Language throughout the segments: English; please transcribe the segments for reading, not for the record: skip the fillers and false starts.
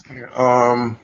Um.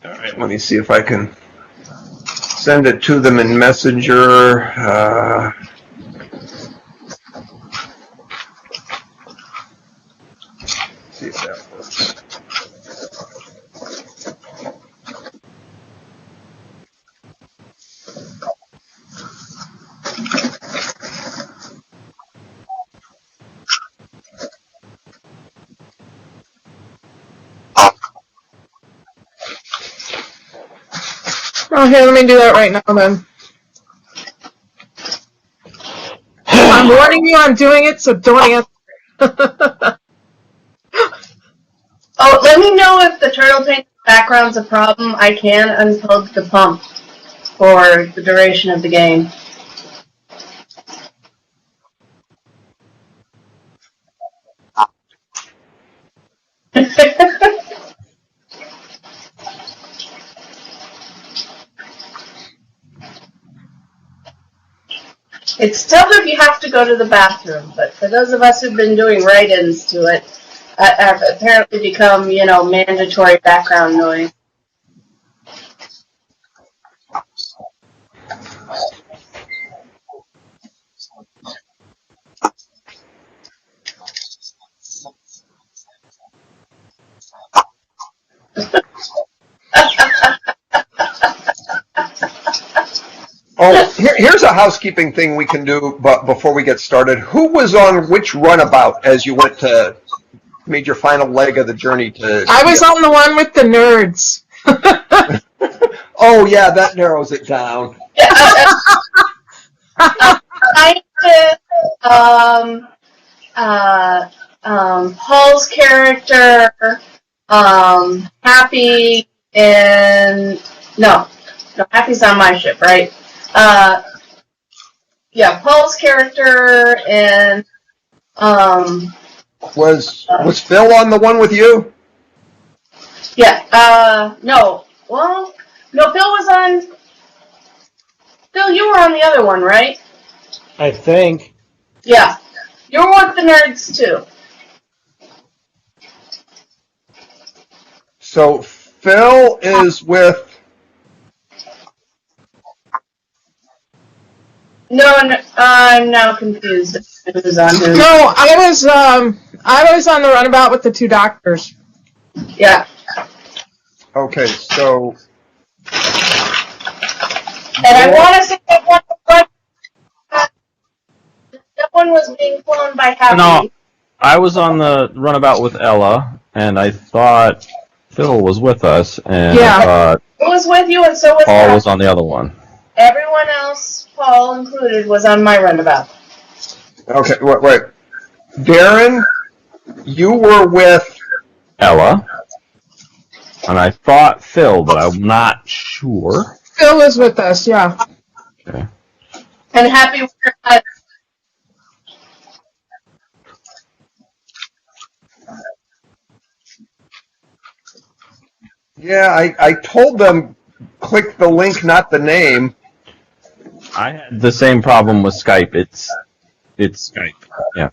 All right. Let me see if I can send it to them in Messenger. See if that works. Okay, let me do that right now then. I'm warning you I'm doing it, so don't answer. Oh, let me know if the turtle tank background's a problem. I can unplug the pump for the duration of the game. It's tough if you have to go to the bathroom, but for those of us who've been doing write-ins to it, have apparently become, mandatory background noise. Oh, here's a housekeeping thing we can do, but before we get started, who was on which runabout as you made your final leg of the journey to? I was on the one with the nerds. Oh yeah, that narrows it down. I Paul's character, Happy, and no, Happy's on my ship, right? Yeah, Paul's character and Was Phil on the one with you? yeah, no, well, no, Phil was on. Phil, you were on the other one, right? I think. Yeah, you were with the nerds too. So Phil is with. No, I'm now confused. Who's on who? No, I was on the runabout with the two doctors. Yeah. Okay, so. And I want to say that one was being flown by Happy. No, I was on the runabout with Ella, and I thought Phil was with us, and Yeah. I thought It was with you, and so was Paul Happy. was on the other one. Everyone else, Paul included, was on my runabout. Okay, wait. Darren, you were with Ella, and I thought Phil, but I'm not sure. Phil was with us, yeah. Okay. And Happy was Yeah, I told them click the link, not the name. I had the same problem with Skype. It's Skype. Yeah.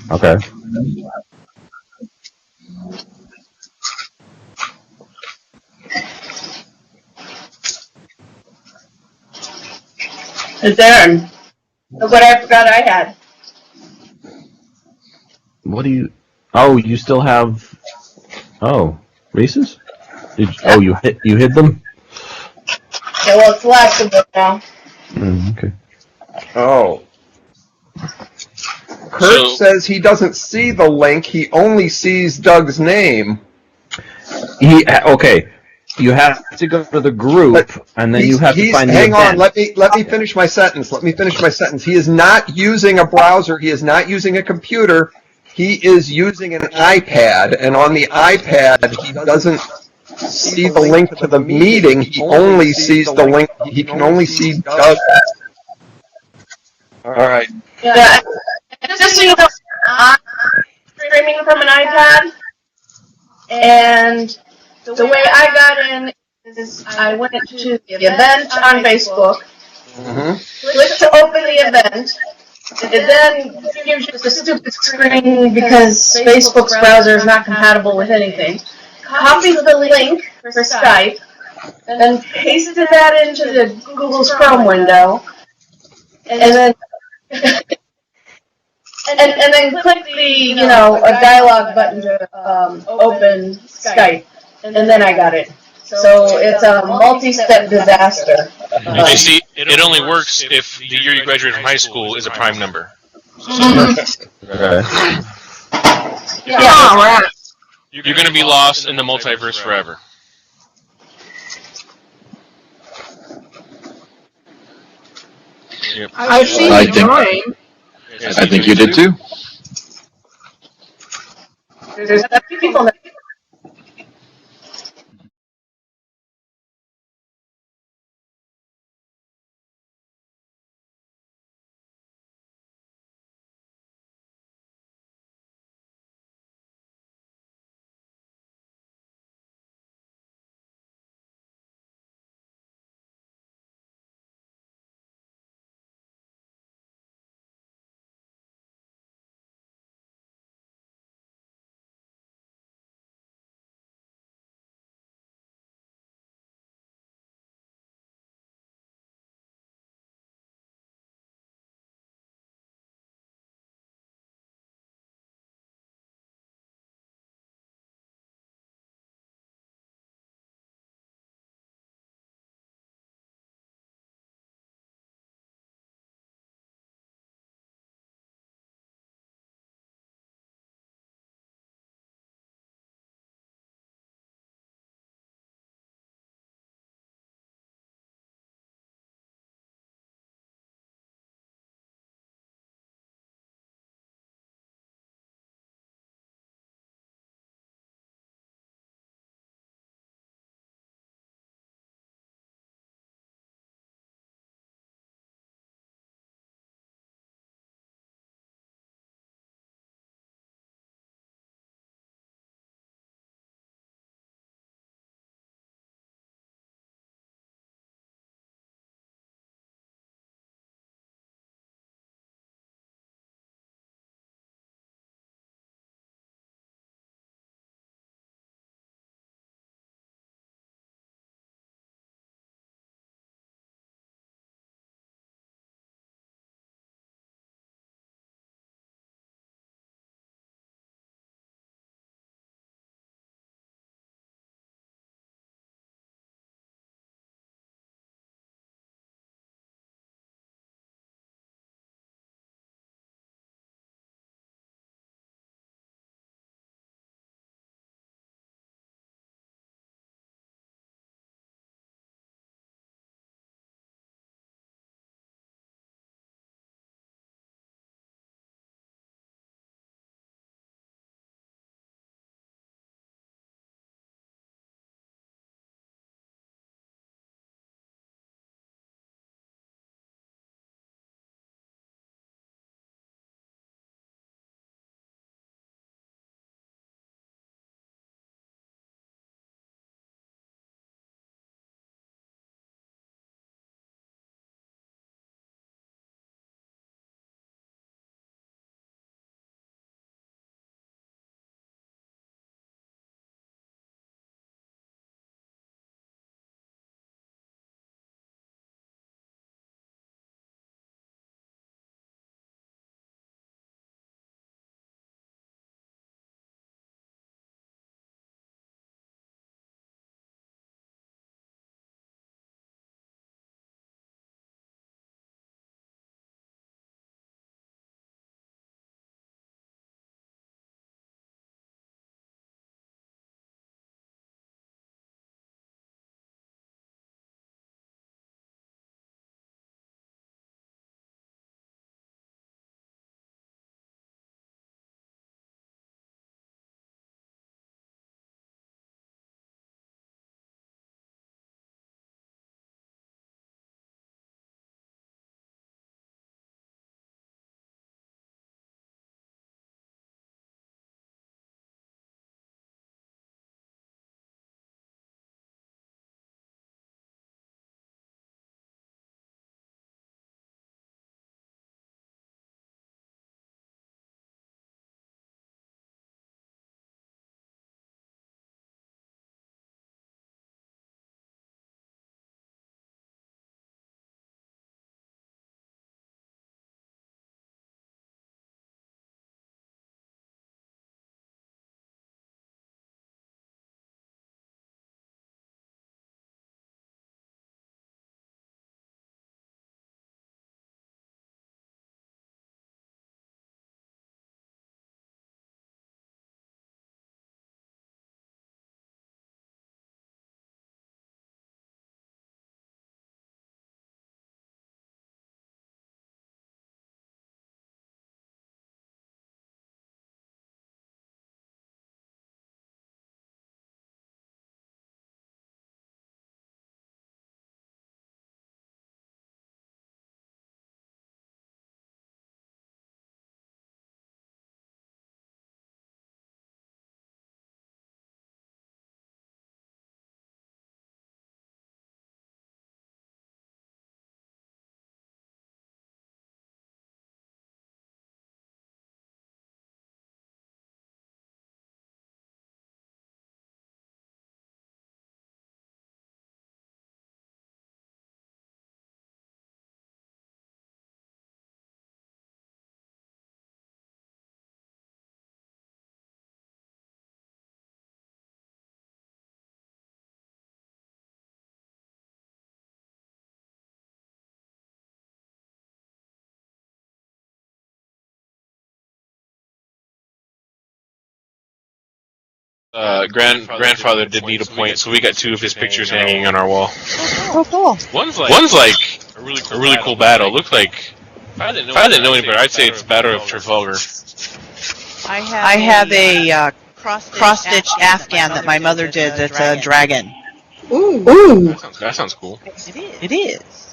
Okay. Darren, look what I forgot I had. What do you? Oh, you still have? Oh, Reese's? Oh, you hid them? Okay, well, it's last of it now. Okay. Oh. Kurt So- says he doesn't see the link, he only sees Doug's name. Okay. You have to go to the group, and then you have to find the hang on, event. let me finish my sentence. He is not using a browser, he is not using a computer, he is using an iPad, and on the iPad he doesn't see the link to the meeting, he only sees the link, he can only see Doug. Alright. Yeah, just so you know, I'm streaming from an iPad, and the way I got in is I went to the event on Facebook, clicked to open the event. It then gives you the stupid screen because Facebook's browser is not compatible with anything. Copies the link for Skype, then pasted that into the Google's Chrome window, and then and then click the a dialog button to open Skype, and then I got it. So it's a multi-step disaster. You see, it only works if the year you graduate from high school is a prime number. Okay. Yeah. All right. You're going to be lost in the multiverse forever. Yep. I've seen I you think- join. I think you did too. There's people that grandfather did need a point, so we got 2 of his pictures hanging on our wall. Oh, cool. One's like a really cool battle. Looks like, if I didn't know any better, I'd say it's the Battle of Trafalgar. I have a cross-stitch Afghan that my mother did that's a dragon. Ooh. That sounds cool. It is.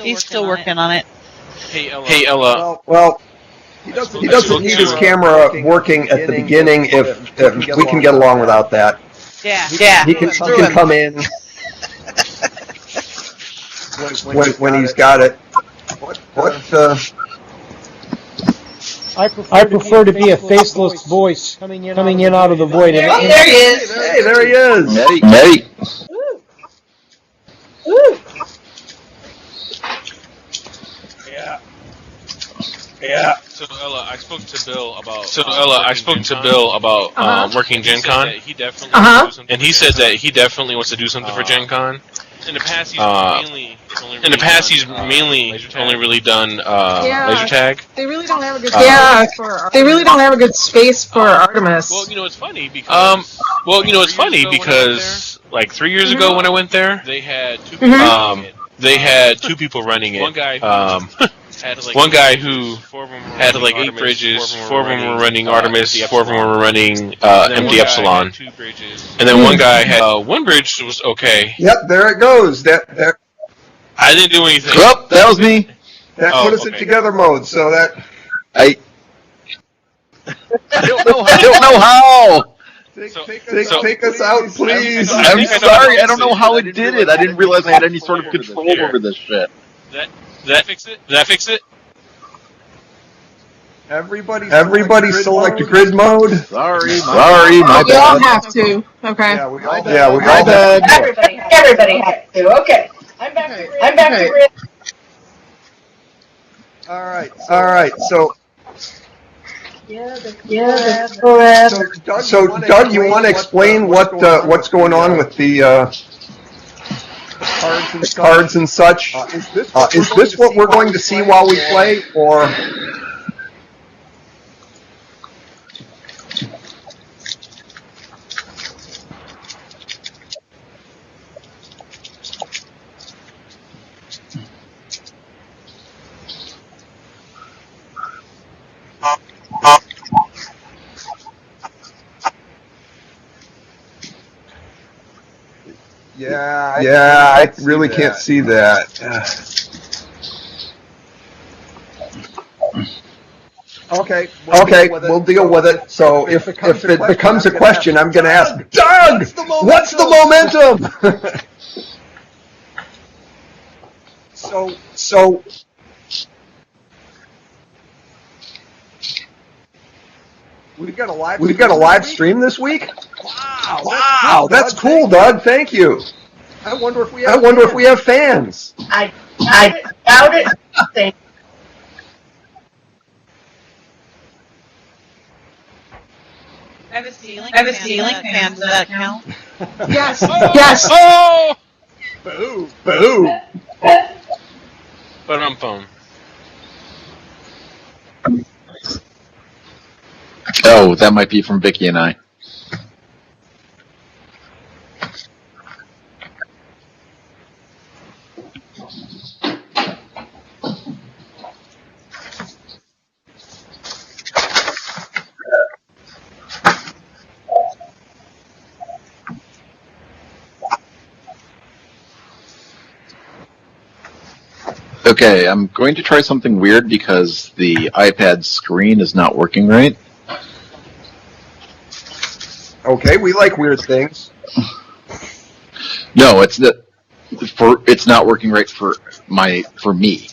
He's still working on it. Hey Ella. Well, he doesn't need his camera working at the beginning if we can get along without that. Yeah. He can come in when he's got it. I prefer to be a faceless voice coming in out of the void. There he is. Hey, there he is. Hey. Yeah. So Ella, I spoke to Bill about working Gen Con. He definitely and he said that he definitely wants to do something for Gen Con. In the past, he's mainly only really done laser tag. They really don't have a good space for they really don't have a good space for Artemis. Well, it's funny because like 3 years ago when I went there, they had 2 people running it. One guy who had like 8 bridges, 4 of them were running Artemis, 4 of them were running MD Epsilon, and then one guy had 1 bridge was okay. Yep, there it goes. That I didn't do anything. Well, that was me. put us in together mode. So that I don't know how. take us out, please. I'm sorry. I don't know how it did it. I didn't realize I had any sort of control over this shit. That fix it? Everybody select grid mode. Sorry, my We all bad. have to. Okay. Yeah, we all did. Everybody has to. Okay. I'm back to grid. All right. So Doug, you want to explain what's going on with the cards and such? Is this what we're going to see while we play, or? Yeah, I really can't see that. Okay, we'll deal with it. So if it becomes a question, I'm going to ask, Doug, what's the momentum? So we've got a live stream this week. Wow, that's cool, Doug. Thank you. I wonder if we have fans. I doubt it. I have a ceiling fan. Does that count? Yes. Yes. Oh! Boo. But I'm phone. Oh, that might be from Vicky and I. Okay, I'm going to try something weird because the iPad screen is not working right. Okay, we like weird things. No, it's not working right for me.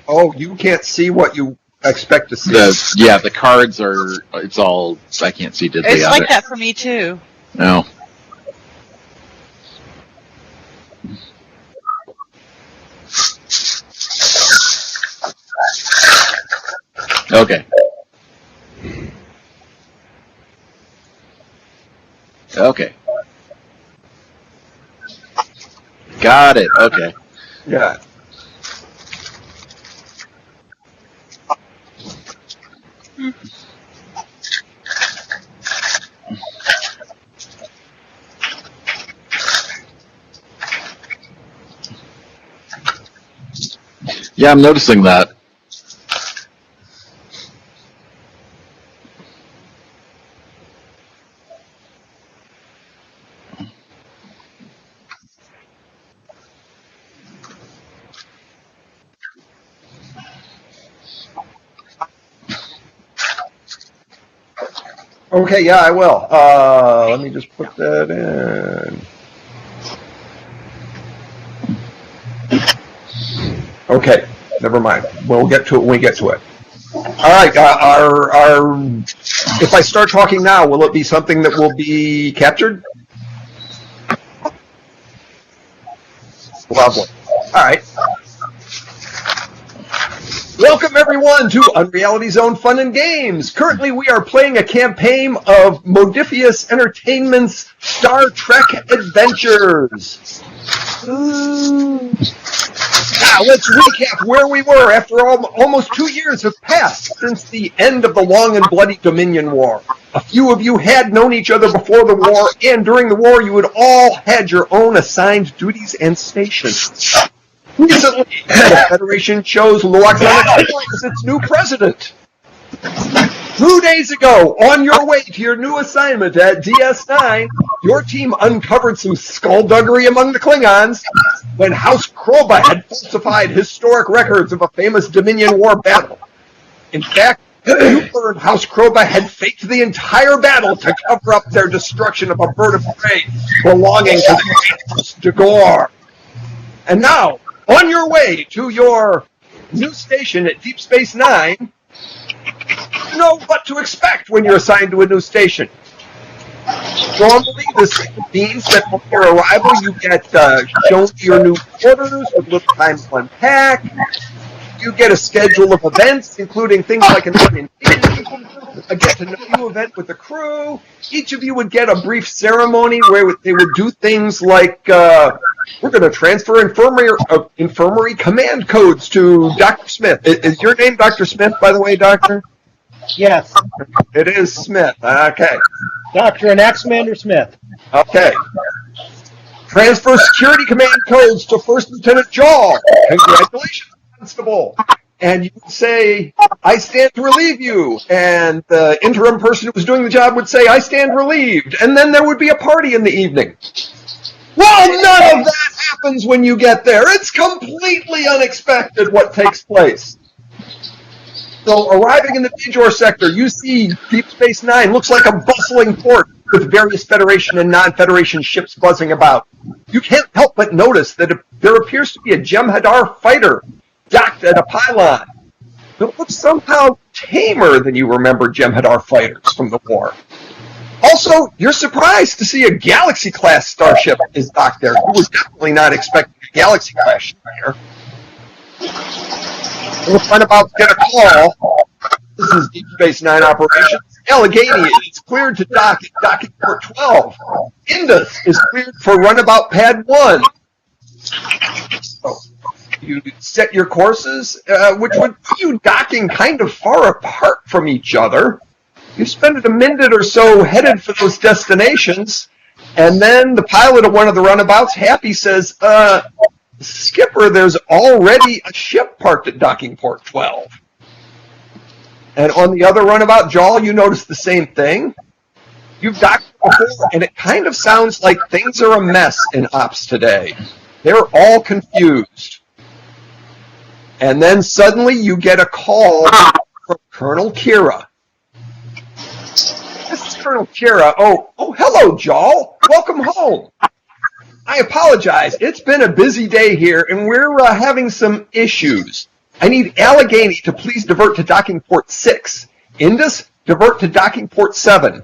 Oh, you can't see what you expect to see. The cards are. It's all. I can't see diddly. It's like that for me too. No. Okay. Got it. Okay. Yeah. Yeah, I'm noticing that. Okay, yeah, I will. Let me just put that in. Okay, never mind. We'll get to it when we get to it. All right, if I start talking now, will it be something that will be captured? Lovely. All right. Welcome, everyone, to Unreality Zone Fun and Games. Currently, we are playing a campaign of Modifius Entertainment's Star Trek Adventures. Now, let's recap where we were after almost 2 years have passed since the end of the long and bloody Dominion War. A few of you had known each other before the war, and during the war, you had all had your own assigned duties and stations. Recently, the Federation chose Loaxana as its new president. 2 days ago, on your way to your new assignment at DS9, your team uncovered some skullduggery among the Klingons when House Kroba had falsified historic records of a famous Dominion War battle. In fact, you learned House Kroba had faked the entire battle to cover up their destruction of a bird of prey belonging to the great House Dagor. And now, on your way to your new station at Deep Space Nine, you know what to expect when you're assigned to a new station. Normally, this means that on your arrival, you get shown to your new quarters with little time to unpack. You get a schedule of events, including things like an orientation, a get-to-know-you event with the crew. Each of you would get a brief ceremony where they would do things like, we're going to transfer infirmary command codes to Dr. Smith. Is your name Dr. Smith, by the way, Doctor? Yes. It is Smith. Okay. Dr. and Commander Smith. Okay. Transfer security command codes to First Lieutenant Jaw. Congratulations, Constable. And you would say, I stand to relieve you. And the interim person who was doing the job would say, I stand relieved. And then there would be a party in the evening. Well, none of that happens when you get there. It's completely unexpected what takes place. So arriving in the Major sector, you see Deep Space Nine looks like a bustling port with various Federation and non-Federation ships buzzing about. You can't help but notice that there appears to be a Jem'Hadar fighter docked at a pylon. It looks somehow tamer than you remember Jem'Hadar fighters from the war. Also, you're surprised to see a Galaxy-class starship is docked there. You were definitely not expecting a Galaxy-class ship here. We'll find about to get a call. This is Deep Space Nine operations. Allegheny is cleared to dock at docking port 12. Indus is cleared for runabout pad 1. So you set your courses, which would put you docking kind of far apart from each other. You spend a minute or so headed for those destinations, and then the pilot of one of the runabouts, Happy, says, Skipper, there's already a ship parked at docking port 12. And on the other runabout, Jaw, you notice the same thing. You've docked before, and it kind of sounds like things are a mess in ops today. They're all confused. And then suddenly you get a call from Colonel Kira. This is Colonel Kira. Oh, hello, Jaw. Welcome home. I apologize. It's been a busy day here, and we're having some issues. I need Allegheny to please divert to docking port 6. Indus, divert to docking port 7.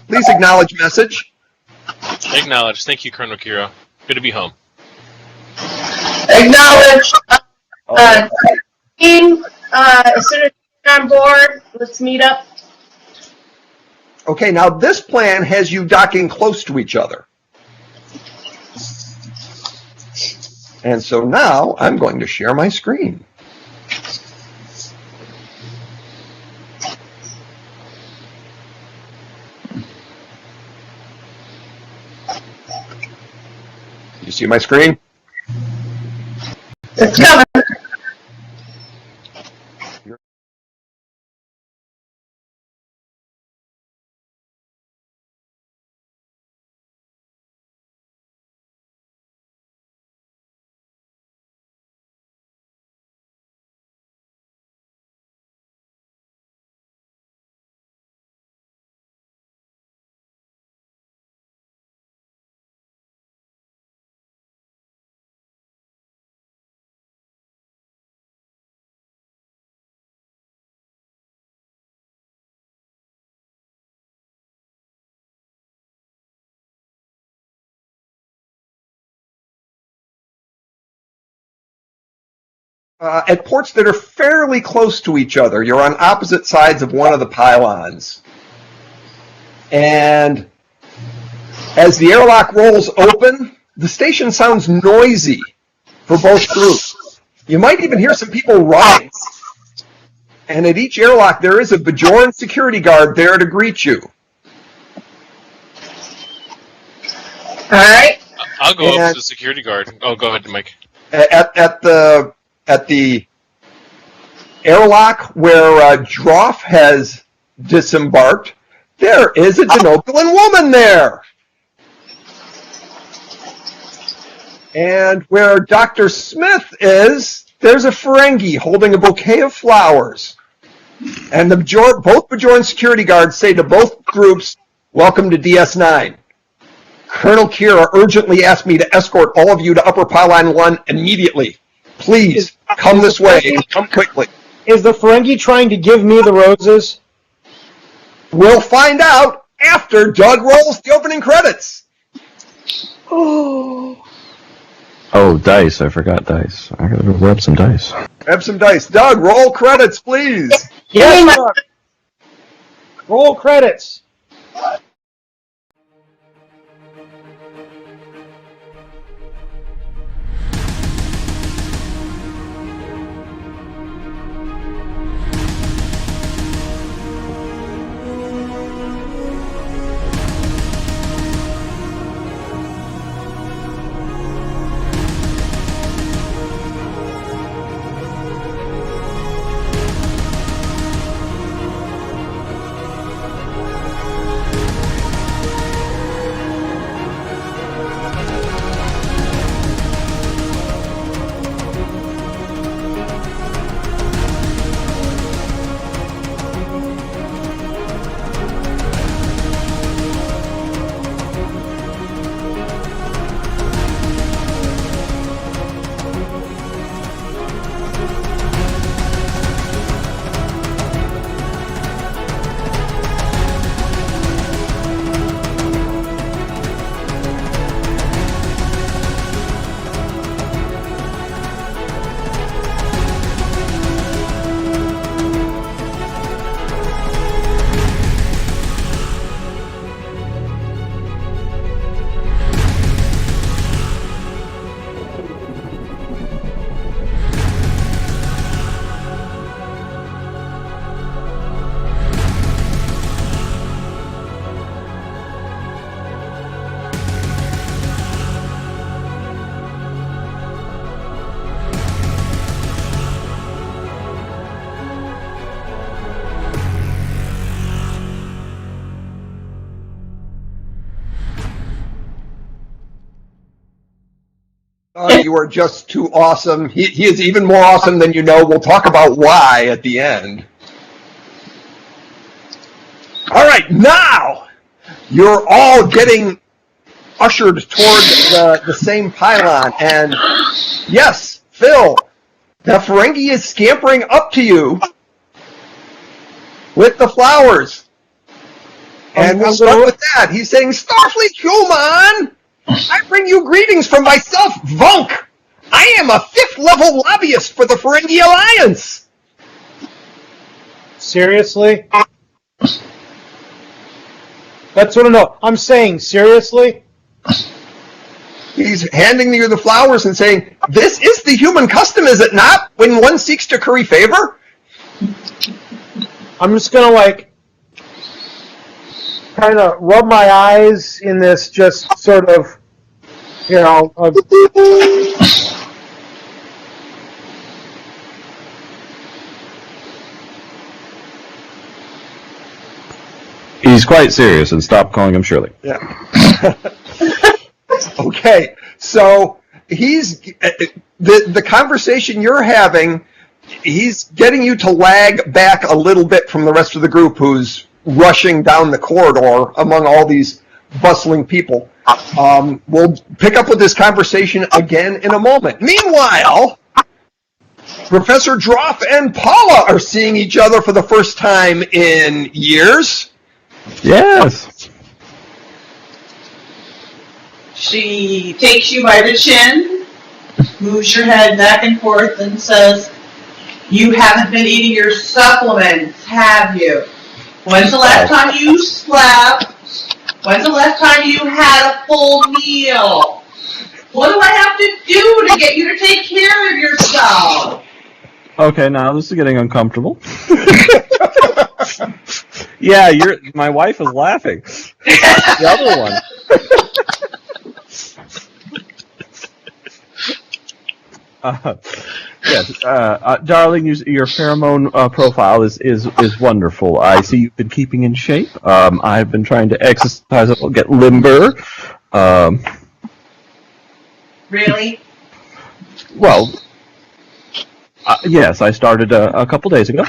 Please acknowledge message. Acknowledge. Thank you, Colonel Kira. Good to be home. Acknowledge. Team, as soon as you're on board, let's meet up. Okay, now this plan has you docking close to each other. And so now I'm going to share my screen. You see my screen? It's coming. At ports that are fairly close to each other. You're on opposite sides of one of the pylons. And as the airlock rolls open, the station sounds noisy for both groups. You might even hear some people running. And at each airlock, there is a Bajoran security guard there to greet you. All right. I'll go up to the security guard. Oh, go ahead, Mike. At the airlock where Droff has disembarked, there is a Genobulan woman there. And where Dr. Smith is, there's a Ferengi holding a bouquet of flowers. And both Bajoran security guards say to both groups, "Welcome to DS9. Colonel Kira urgently asked me to escort all of you to Upper Pylon 1 immediately. Please, come this way and come quickly." Is the Ferengi trying to give me the roses? We'll find out after Doug rolls the opening credits. Oh, dice. I forgot dice. I gotta go grab some dice. Grab some dice. Doug, roll credits, please. Yes, Doug. Roll credits. You are just too awesome. He is even more awesome than you know. We'll talk about why at the end. All right, now you're all getting ushered toward the same pylon. And yes, Phil, the Ferengi is scampering up to you with the flowers. And we'll start with that. He's saying, "Starfleet human! I bring you greetings from myself, Vunk. I am a 5th-level lobbyist for the Ferengi Alliance." Seriously? That's what I know. I'm saying, seriously? He's handing you the flowers and saying, "This is the human custom, is it not, when one seeks to curry favor?" I'm just gonna like kind of rub my eyes in this, just sort of, you know. He's quite serious, and stop calling him Shirley. Yeah. Okay, so he's the conversation you're having. He's getting you to lag back a little bit from the rest of the group, who's rushing down the corridor among all these bustling people. We'll pick up with this conversation again in a moment. Meanwhile, Professor Droff and Paula are seeing each other for the first time in years. Yes. She takes you by the chin, moves your head back and forth, and says, "You haven't been eating your supplements, have you? When's the last time you slept? When's the last time you had a full meal? What do I have to do to get you to take care of yourself?" Okay, now this is getting uncomfortable. Yeah, my wife is laughing. The other one. Yes, darling, your pheromone profile is wonderful. I see you've been keeping in shape. I've been trying to exercise, get limber. Really? Well, yes, I started a couple days ago.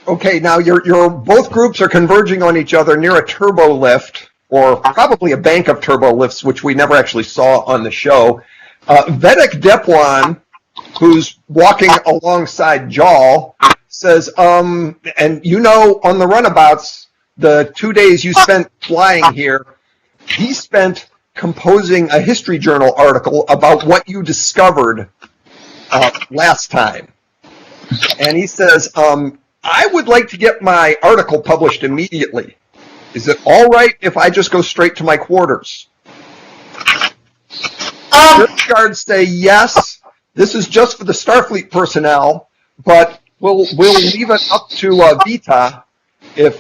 Okay, now your both groups are converging on each other near a turbo lift, or probably a bank of turbo lifts, which we never actually saw on the show. Vedek Depwan, who's walking alongside Jal, says, and you know, on the runabouts, the 2 days you spent flying here, he spent composing a history journal article about what you discovered last time. And he says, I would like to get my article published immediately. Is it all right if I just go straight to my quarters? Security guards say yes. This is just for the Starfleet personnel, but we'll leave it up to Vita. Is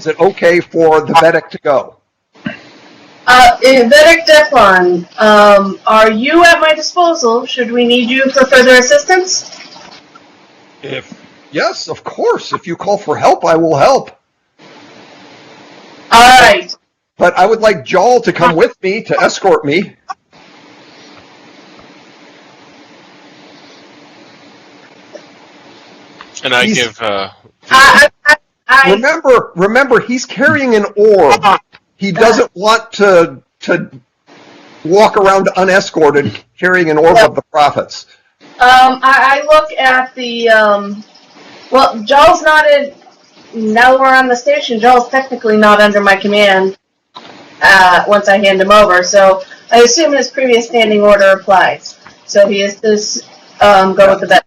it okay for the Vedek to go? Vedek Deplan, are you at my disposal should we need you for further assistance? Yes, of course. If you call for help, I will help. All right. But I would like Jal to come with me to escort me. And I give. Remember, he's carrying an orb. He doesn't want to walk around unescorted carrying an orb of the prophets. I look at the. Well, Jal's not in. Now we're on the station. Jal's technically not under my command. Once I hand him over, so I assume his previous standing order applies. So he is to go with the bet.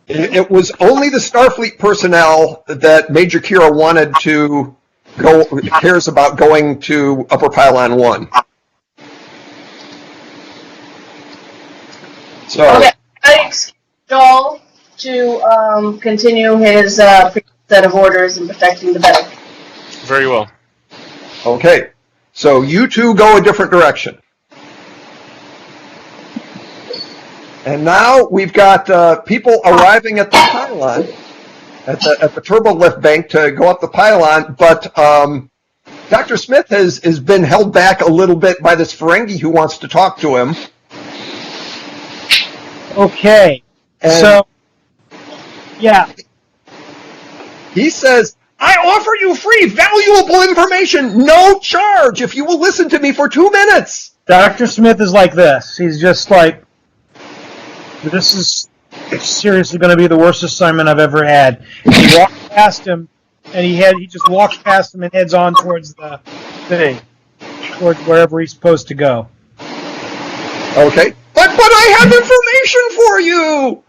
It was only the Starfleet personnel that Major Kira wanted to go. Cares about going to Upper Pylon 1. So. Okay, I excuse Jal to continue his set of orders in protecting the bet. Very well. Okay, so you two go a different direction. And now we've got people arriving at the pylon, at the turbo lift bank to go up the pylon, but Dr. Smith has been held back a little bit by this Ferengi who wants to talk to him. Okay, so, yeah. He says, I offer you free, valuable information, no charge, if you will listen to me for 2 minutes. Dr. Smith is like this. He's just like, this is seriously going to be the worst assignment I've ever had. He walks past him, and he just walks past him and heads on towards the thing, towards wherever he's supposed to go. Okay. But I have information for you!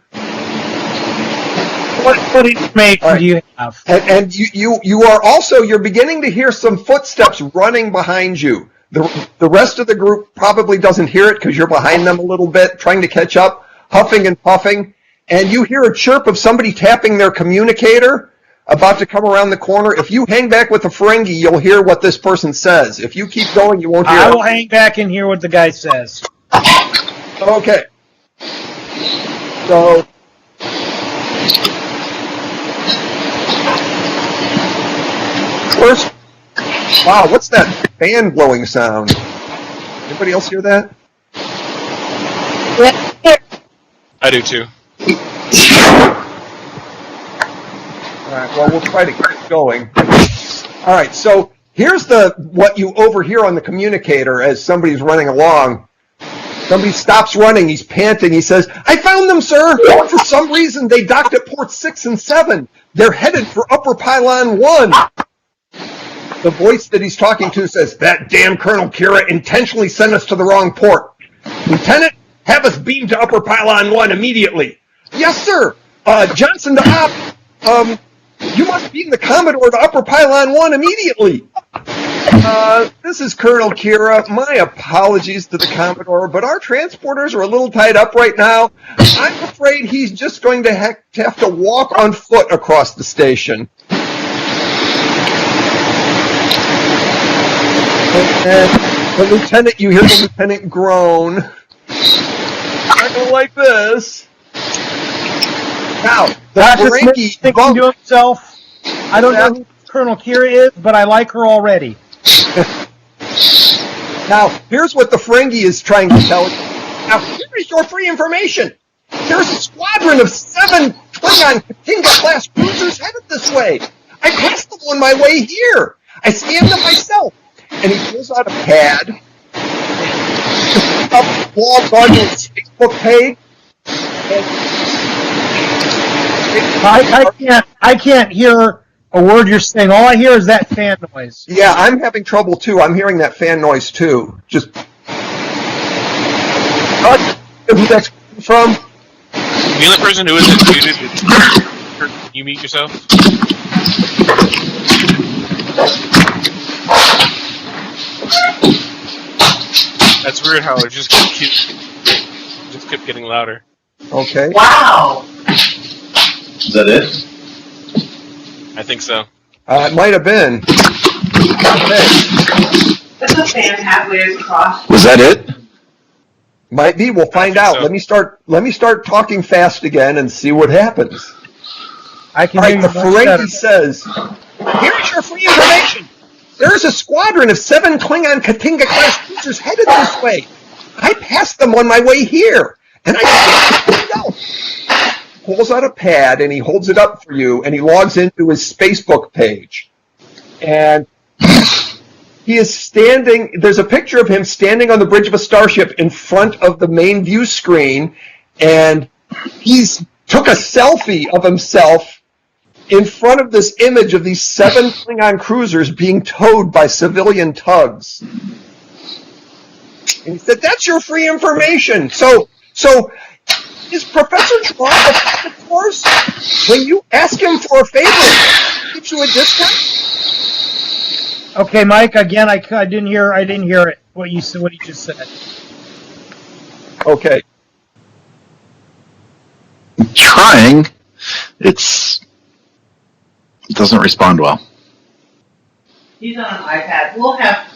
What information do you have? And you are also, you're beginning to hear some footsteps running behind you. The rest of the group probably doesn't hear it because you're behind them a little bit, trying to catch up, huffing and puffing. And you hear a chirp of somebody tapping their communicator about to come around the corner. If you hang back with the Ferengi, you'll hear what this person says. If you keep going, you won't hear it. I will hang back and hear what the guy says. Okay. So... First, wow, what's that fan blowing sound? Anybody else hear that? I do too. All right, well, we'll try to keep going. All right, so here's what you overhear on the communicator as somebody's running along. Somebody stops running, he's panting, he says, "I found them, sir! For some reason, they docked at ports 6 and 7. They're headed for Upper Pylon 1. The voice that he's talking to says, "That damn Colonel Kira intentionally sent us to the wrong port. Lieutenant, have us beamed to Upper Pylon 1 immediately." "Yes, sir. Johnson to Op. You must beam the Commodore to Upper Pylon 1 immediately." This is Colonel Kira. My apologies to the Commodore, but our transporters are a little tied up right now. I'm afraid he's just going to have to walk on foot across the station. And the lieutenant, you hear the lieutenant groan. "I don't like this." Now, the Ferengi thinking to himself, "I don't know who Colonel Kira is, but I like her already." Now, here's what the Ferengi is trying to tell you. Now, here is your free information. There's a squadron of 7 Klingon Katinga-class cruisers headed this way. I passed them on my way here. I scanned them myself. And he pulls out a pad, logs onto his Facebook page. I can't hear a word you're saying. All I hear is that fan noise. Yeah, I'm having trouble too. I'm hearing that fan noise too. Just who that's from? The only person who isn't muted is you mute yourself. That's weird how it just kept getting louder. Okay. Wow. Is that it? I think so. It might have been. Okay. That's a fan halfway across. Was that it? Might be. We'll find out. So. Let me start talking fast again and see what happens. I can All hear right. you The much better. Ferengi says, "Here's your free information. There's a squadron of 7 Klingon Katinga-class cruisers headed this way. I passed them on my way here, and I can't pulls out a pad and he holds it up for you, and he logs into his Facebook page. And he is standing, there's a picture of him standing on the bridge of a starship in front of the main view screen, and he's took a selfie of himself in front of this image of these 7 Klingon cruisers being towed by civilian tugs. And he said, "That's your free information." So is Professor Droff a friend of yours? When you ask him for a favor, he gives you a discount? Okay, Mike. Again, I didn't hear it. What you said. What he just said. Okay. I'm trying. It doesn't respond well. He's on an iPad. We'll have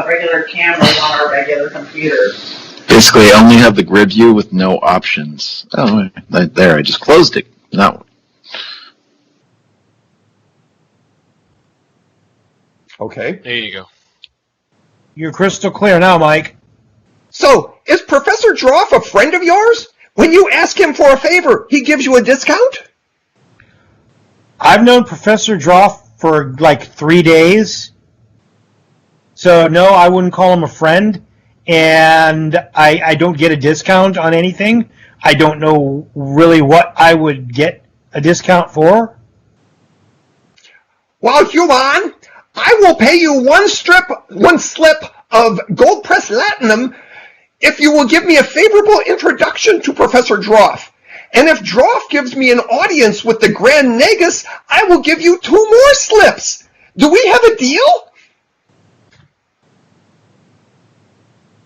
regular cameras on our regular computers. Basically, I only have the grid view with no options. Oh, there, I just closed it. No. Okay. There you go. You're crystal clear now, Mike. So, is Professor Droff a friend of yours? When you ask him for a favor, he gives you a discount? I've known Professor Droff for like 3 days. So, no, I wouldn't call him a friend. And I don't get a discount on anything. I don't know really what I would get a discount for. Well, Human, I will pay you one slip of gold press latinum if you will give me a favorable introduction to Professor Droff. And if Droff gives me an audience with the Grand Nagus, I will give you 2 more slips. Do we have a deal?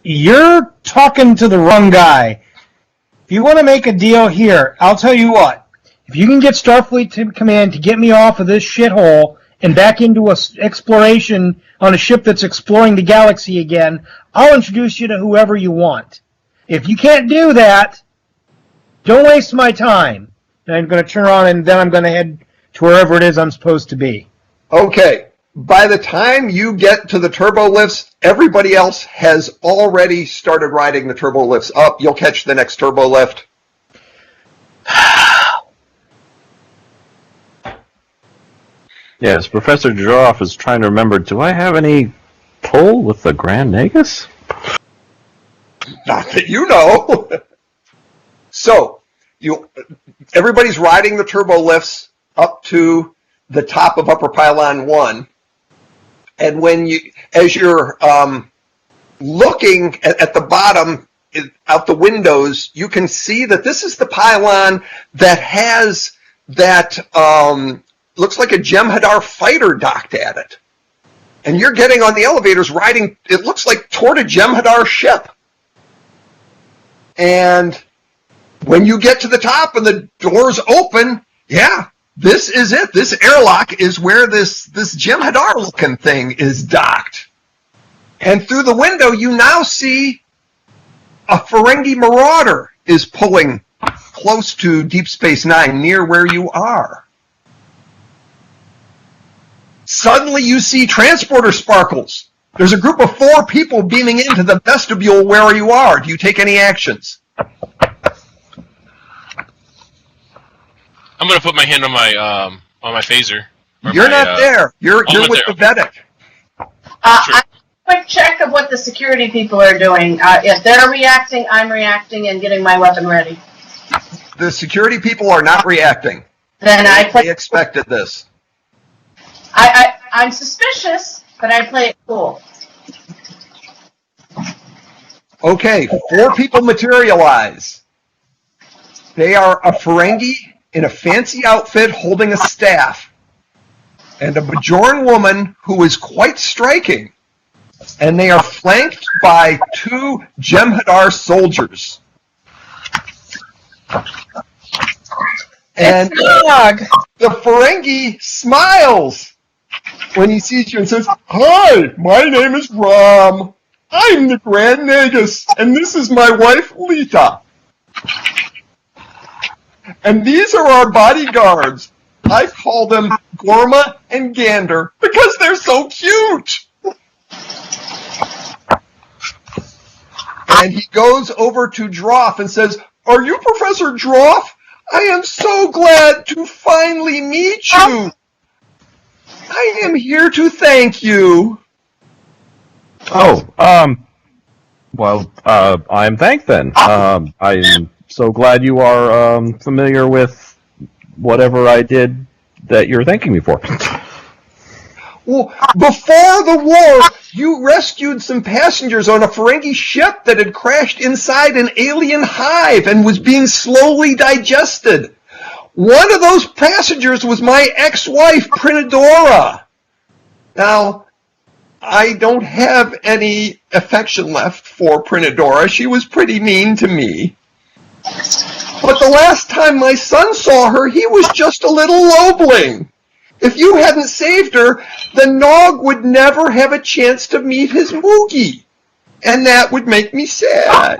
You're talking to the wrong guy. If you want to make a deal here, I'll tell you what. If you can get Starfleet Command to get me off of this shithole and back into a exploration on a ship that's exploring the galaxy again, I'll introduce you to whoever you want. If you can't do that, don't waste my time. And I'm going to turn around and then I'm going to head to wherever it is I'm supposed to be. Okay. By the time you get to the turbo lifts, everybody else has already started riding the turbo lifts up. You'll catch the next turbo lift. Yes, Professor Droff is trying to remember, do I have any pull with the Grand Nagus? Not that you know. So, everybody's riding the turbo lifts up to the top of Upper Pylon 1. And as you're looking at the bottom out the windows, you can see that this is the pylon that has that looks like a Jem'Hadar fighter docked at it. And you're getting on the elevators riding, it looks like toward a Jem'Hadar ship. And when you get to the top and the doors open, yeah, this is it. This airlock is where this Jem'Hadar-looking thing is docked. And through the window, you now see a Ferengi Marauder is pulling close to Deep Space Nine, near where you are. Suddenly, you see transporter sparkles. There's a group of 4 people beaming into the vestibule where you are. Do you take any actions? I'm gonna put my hand on my phaser. You're not there. You're with the Vedic. Sure. Quick check of what the security people are doing. If they're reacting, I'm reacting and getting my weapon ready. The security people are not reacting. Then They expected this. I'm suspicious, but I play it cool. Okay, 4 people materialize. They are a Ferengi in a fancy outfit holding a staff, and a Bajoran woman who is quite striking. And they are flanked by 2 Jem'Hadar soldiers. And the Ferengi smiles when he sees you and says, "Hi, my name is Ram. I'm the Grand Nagus, and this is my wife, Lita. And these are our bodyguards. I call them Gorma and Gander because they're so cute." And he goes over to Droff and says, "Are you Professor Droff? I am so glad to finally meet you. I am here to thank you." Well, I'm thanked then. I'm so glad you are familiar with whatever I did that you're thanking me for. Well, before the war, you rescued some passengers on a Ferengi ship that had crashed inside an alien hive and was being slowly digested. One of those passengers was my ex-wife, Prinadora. Now, I don't have any affection left for Prinadora. She was pretty mean to me. But the last time my son saw her, he was just a little lobling. If you hadn't saved her, the Nog would never have a chance to meet his Moogie. And that would make me sad.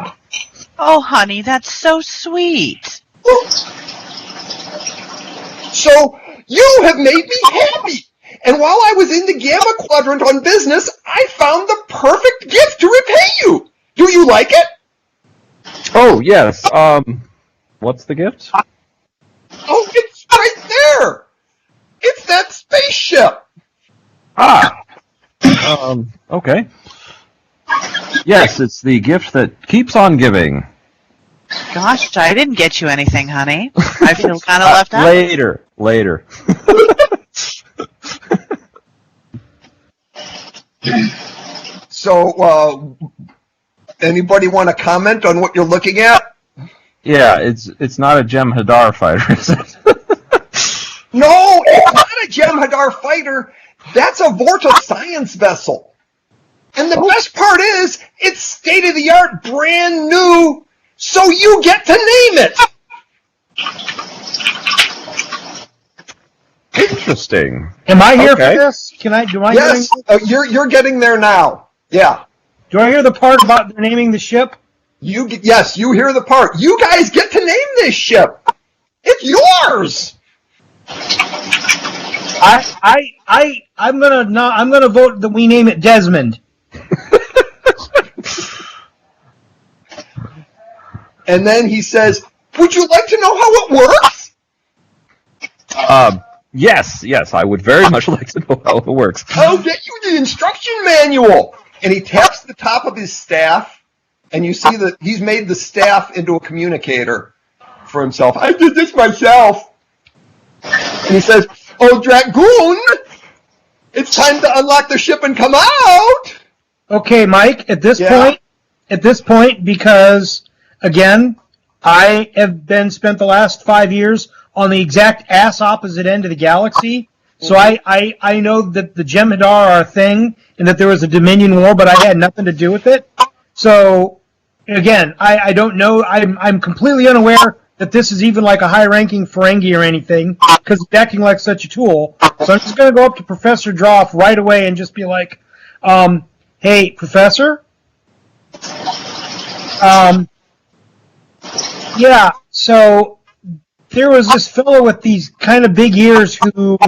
Oh, honey, that's so sweet. So, you have made me happy. And while I was in the Gamma Quadrant on business, I found the perfect gift to repay you. Do you like it? Oh, yes. What's the gift? Oh, it's right there. It's that spaceship. Okay. Yes, it's the gift that keeps on giving. Gosh, I didn't get you anything, honey. I feel kind of left out. Later. So, anybody want to comment on what you're looking at? Yeah, it's not a Jem'Hadar fighter, is it? No, it's not a Jem'Hadar fighter. That's a Vorta science vessel. And the best part is, it's state-of-the-art, brand new, so you get to name it. Interesting. Am I here Okay. for this? Do I Yes, you're getting there now. Yeah. do I hear the part about naming the ship? Yes, you hear the part. You guys get to name this ship. It's yours. I'm gonna vote that we name it Desmond. And then he says, "Would you like to know how it works?" Yes, I would very much like to know how it works. I'll get you the instruction manual. And he taps the top of his staff, and you see that he's made the staff into a communicator for himself. I did this myself. And he says, "Oh, Dragoon, it's time to unlock the ship and come out." Okay, Mike. At this point, because again, I have spent the last 5 years on the exact ass opposite end of the galaxy. So I know that the Jem'Hadar are a thing and that there was a Dominion War, but I had nothing to do with it. So again, I don't know. I'm completely unaware that this is even like a high-ranking Ferengi or anything, because it's acting like such a tool. So I'm just going to go up to Professor Droff right away and just be like, "Hey, Professor? Yeah, so there was this fellow with these kind of big ears who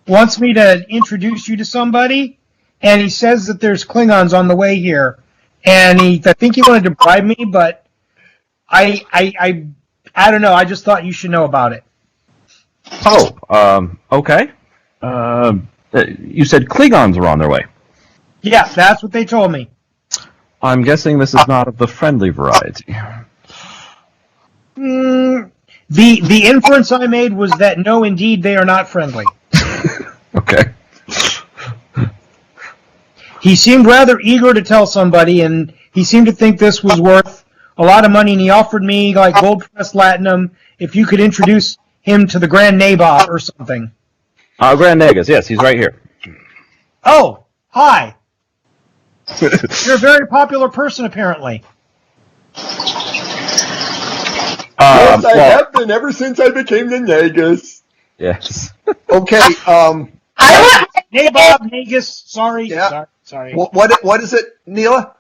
wants me to introduce you to somebody, and he says that there's Klingons on the way here, and I think he wanted to bribe me, but I don't know. I just thought you should know about it." Oh, okay. You said Klingons were on their way. Yeah, that's what they told me. I'm guessing this is not of the friendly variety. The inference I made was that no, indeed, they are not friendly. Okay. He seemed rather eager to tell somebody, and he seemed to think this was worth a lot of money, and he offered me like gold press latinum if you could introduce him to the Grand Nabob or something. Grand Nagus, yes, he's right here. Oh, hi. You're a very popular person, apparently. Yes, I have been ever since I became the Nagus. Yes. Okay. Nabob, Nagus. Sorry. Yeah. Sorry. What is it, Neela?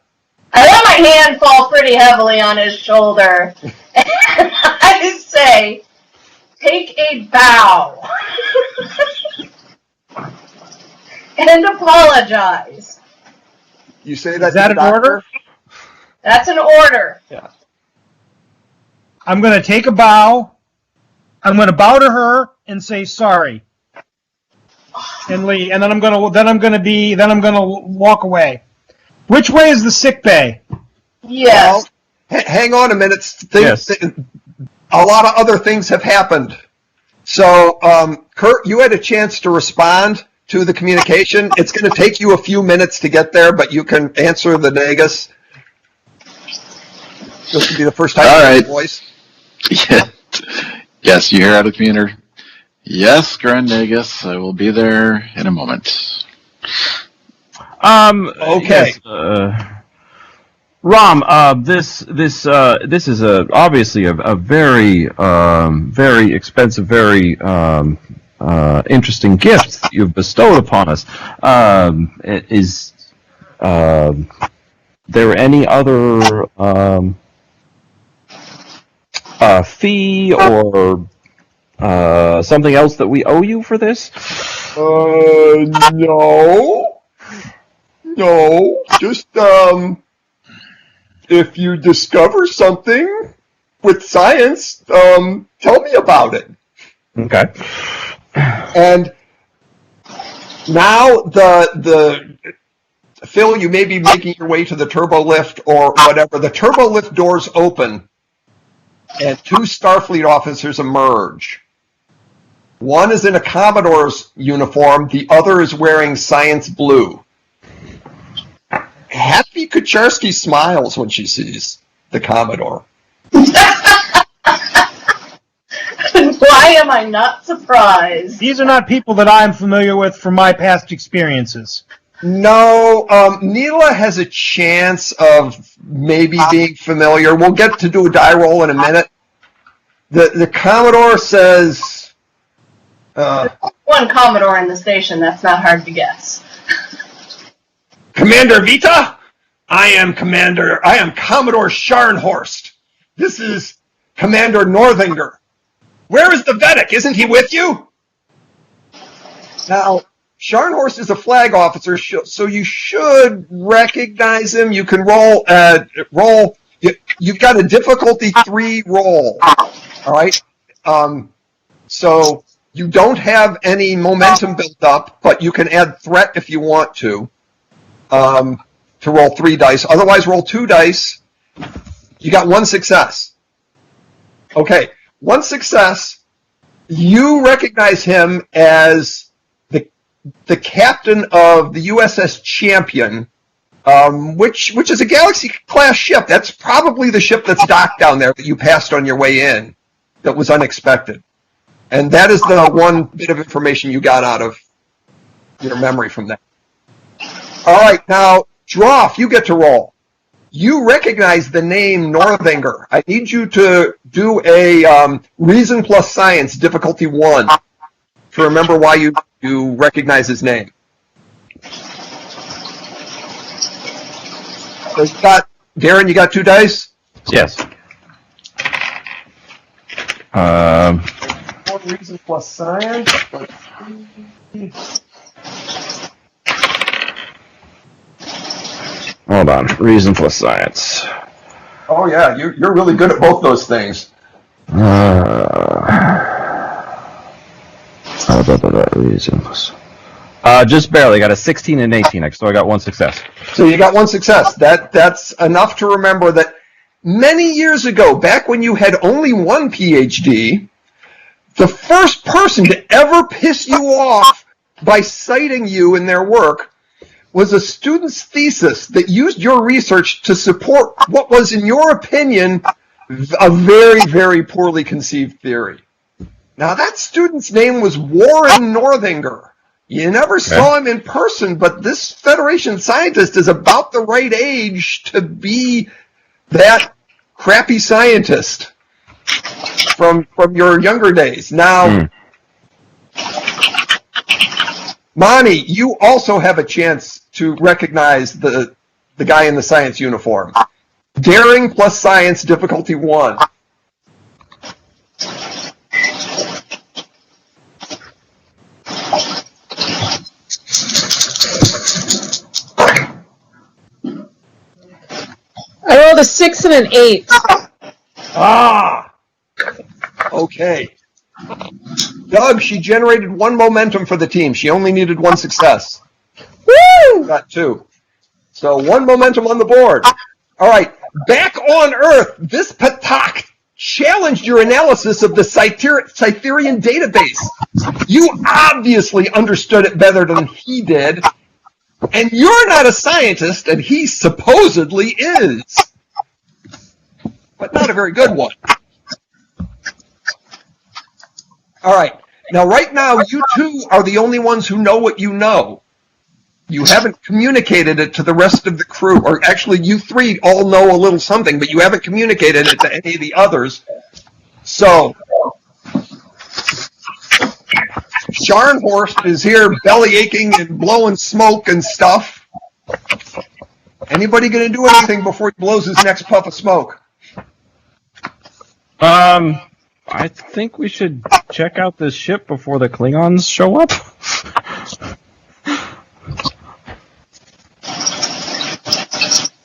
I let my hand fall pretty heavily on his shoulder. And I say, take a bow. And apologize. You say that. Is that an order? That's an order. Yeah. I'm going to take a bow. I'm going to bow to her and say sorry, and leave. And then I'm going to walk away. Which way is the sick bay? Yes. Well, hang on a minute. Yes. A lot of other things have happened. So, Kurt, you had a chance to respond to the communication. It's going to take you a few minutes to get there, but you can answer the Nagus. This would be the first time you hear your voice. Yeah. Yes, you hear out of the communicator. Yes, Grand Nagus, I will be there in a moment. Okay. Yes, Rom, this is obviously a very very expensive, very interesting gift you've bestowed upon us. Is there any other fee or something else that we owe you for this? No. Just, if you discover something with science, tell me about it. Okay. And now the Phil, you may be making your way to the turbo lift or whatever. The turbo lift doors open, and two Starfleet officers emerge. One is in a Commodore's uniform. The other is wearing science blue. Happy Kucharski smiles when she sees the Commodore. Why am I not surprised? These are not people that I'm familiar with from my past experiences. No, Neela has a chance of maybe being familiar. We'll get to do a die roll in a minute. The Commodore says... One Commodore in the station, that's not hard to guess. Commander Vita, I am Commodore Scharnhorst. This is Commander Northinger. Where is the Vedic? Isn't he with you? Now, Scharnhorst is a flag officer, so you should recognize him. You can roll. You've got a difficulty 3 roll. All right. So you don't have any momentum built up, but you can add threat if you want to roll 3 dice. Otherwise, roll 2 dice. You got 1 success. Okay, 1 success. You recognize him as the captain of the USS Champion, which is a Galaxy-class ship. That's probably the ship that's docked down there that you passed on your way in that was unexpected. And that is the one bit of information you got out of your memory from that. All right, now, Droff, you get to roll. You recognize the name Northinger. I need you to do a Reason plus Science, difficulty 1, to remember why you recognize his name. So Darren, you got 2 dice? Yes. Reason plus Science. Hold on. Reason plus Science. Oh yeah, you're really good at both those things. Reason plus. Just barely. Got a 16 and 18, so I got 1 success. So you got 1 success. That's enough to remember that many years ago, back when you had only 1 PhD, the first person to ever piss you off by citing you in their work was a student's thesis that used your research to support what was, in your opinion, a very, very poorly conceived theory. Now, that student's name was Warren Northinger. You never saw him in person, but this Federation scientist is about the right age to be that crappy scientist from your younger days. Now, Monty, you also have a chance to recognize the guy in the science uniform. Daring plus Science, difficulty 1. I rolled a 6 and an 8. Ah! Okay. Doug, she generated 1 momentum for the team. She only needed 1 success. Woo! Got 2. So 1 momentum on the board. All right. Back on Earth, this Patak challenged your analysis of the Cytherian database. You obviously understood it better than he did. And you're not a scientist, and he supposedly is. But not a very good one. All right. Now, right now, you two are the only ones who know what you know. You haven't communicated it to the rest of the crew. Or actually, you 3 all know a little something, but you haven't communicated it to any of the others. So, Scharnhorst is here belly aching and blowing smoke and stuff. Anybody going to do anything before he blows his next puff of smoke? I think we should check out this ship before the Klingons show up.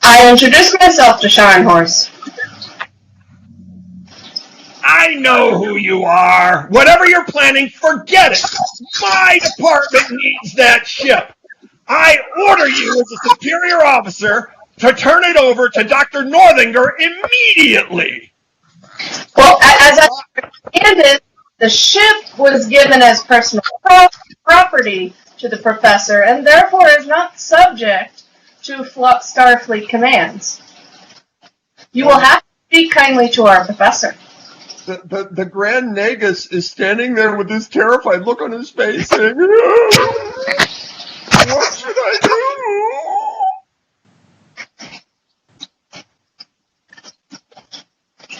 I introduced myself to Scharnhorst. I know who you are. Whatever you're planning, forget it. My department needs that ship. I order you as a superior officer to turn it over to Dr. Northinger immediately. Well, as I understand it, the ship was given as personal property to the professor and therefore is not subject to Starfleet commands. You will have to speak Speak kindly to our professor. The Grand Nagus is standing there with this terrified look on his face saying, what should I do?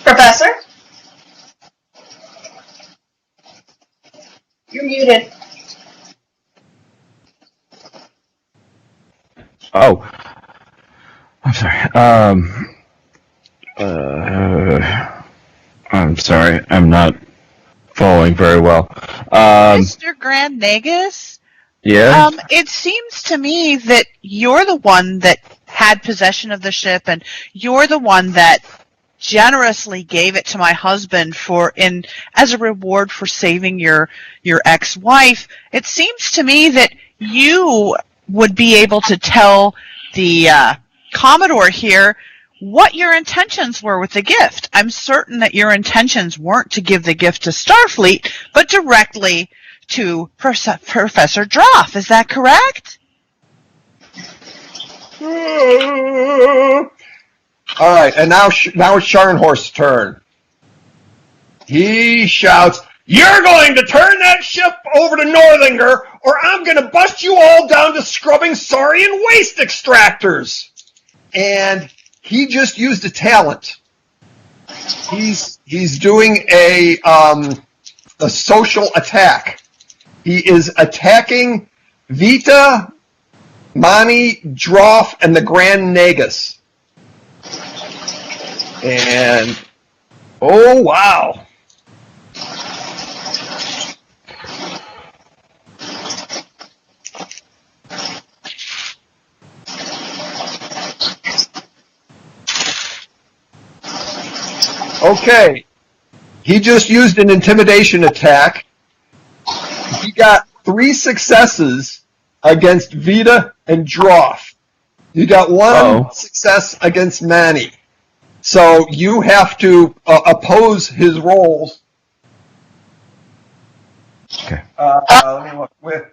Professor? You're muted. Oh, I'm sorry. I'm sorry. I'm not following very well. Mr. Grand Nagus? Yeah? It seems to me that you're the one that had possession of the ship, and you're the one that generously gave it to my husband as a reward for saving your ex-wife. It seems to me that you would be able to tell the Commodore here what your intentions were with the gift. I'm certain that your intentions weren't to give the gift to Starfleet, but directly to Professor Droff. Is that correct? All right, and now it's Scharnhorst's turn. He shouts, "You're going to turn that ship over to Northinger, or I'm going to bust you all down to scrubbing saurian waste extractors." And he just used a talent. He's doing a social attack. He is attacking Vita, Mani, Droff, and the Grand Nagus. And oh wow. Okay, he just used an intimidation attack. He got 3 successes against Vita and Droff. You got 1 success against Manny. So you have to oppose his rolls. Okay. Let me look with.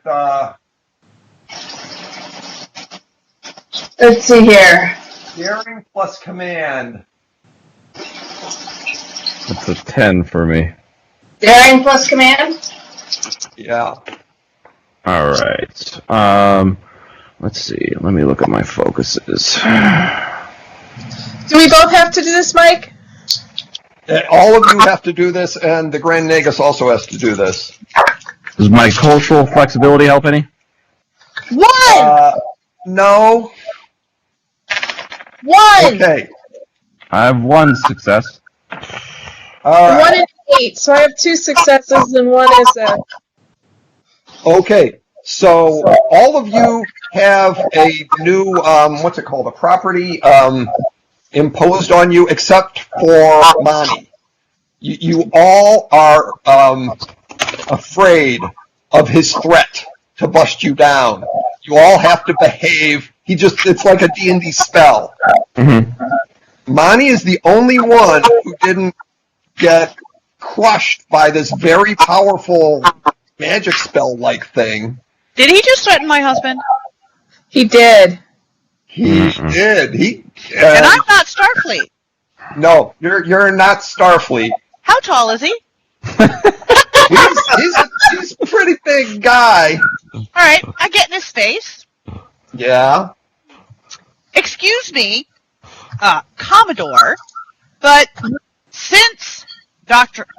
Let's see here. Daring plus command. That's a 10 for me. Daring plus command? Yeah. All right. Let's see. Let me look at my focuses. Do we both have to do this, Mike? All of you have to do this, and the Grand Nagus also has to do this. Does my cultural flexibility help any? 1! No. 1! Okay. I have 1 success. All right. 1 and 8, so I have 2 successes and 1 is a... Okay, so all of you have a new, what's it called, a property imposed on you, except for Mani. You all are afraid of his threat to bust you down. You all have to behave. It's like a D&D spell. Mm-hmm. Mani is the only one who didn't get crushed by this very powerful magic spell-like thing. Did he just threaten my husband? He did. He did. And I'm not Starfleet. No, you're not Starfleet. How tall is he? He's a pretty big guy. All right, I get in his face. Yeah. Excuse me, Commodore, but since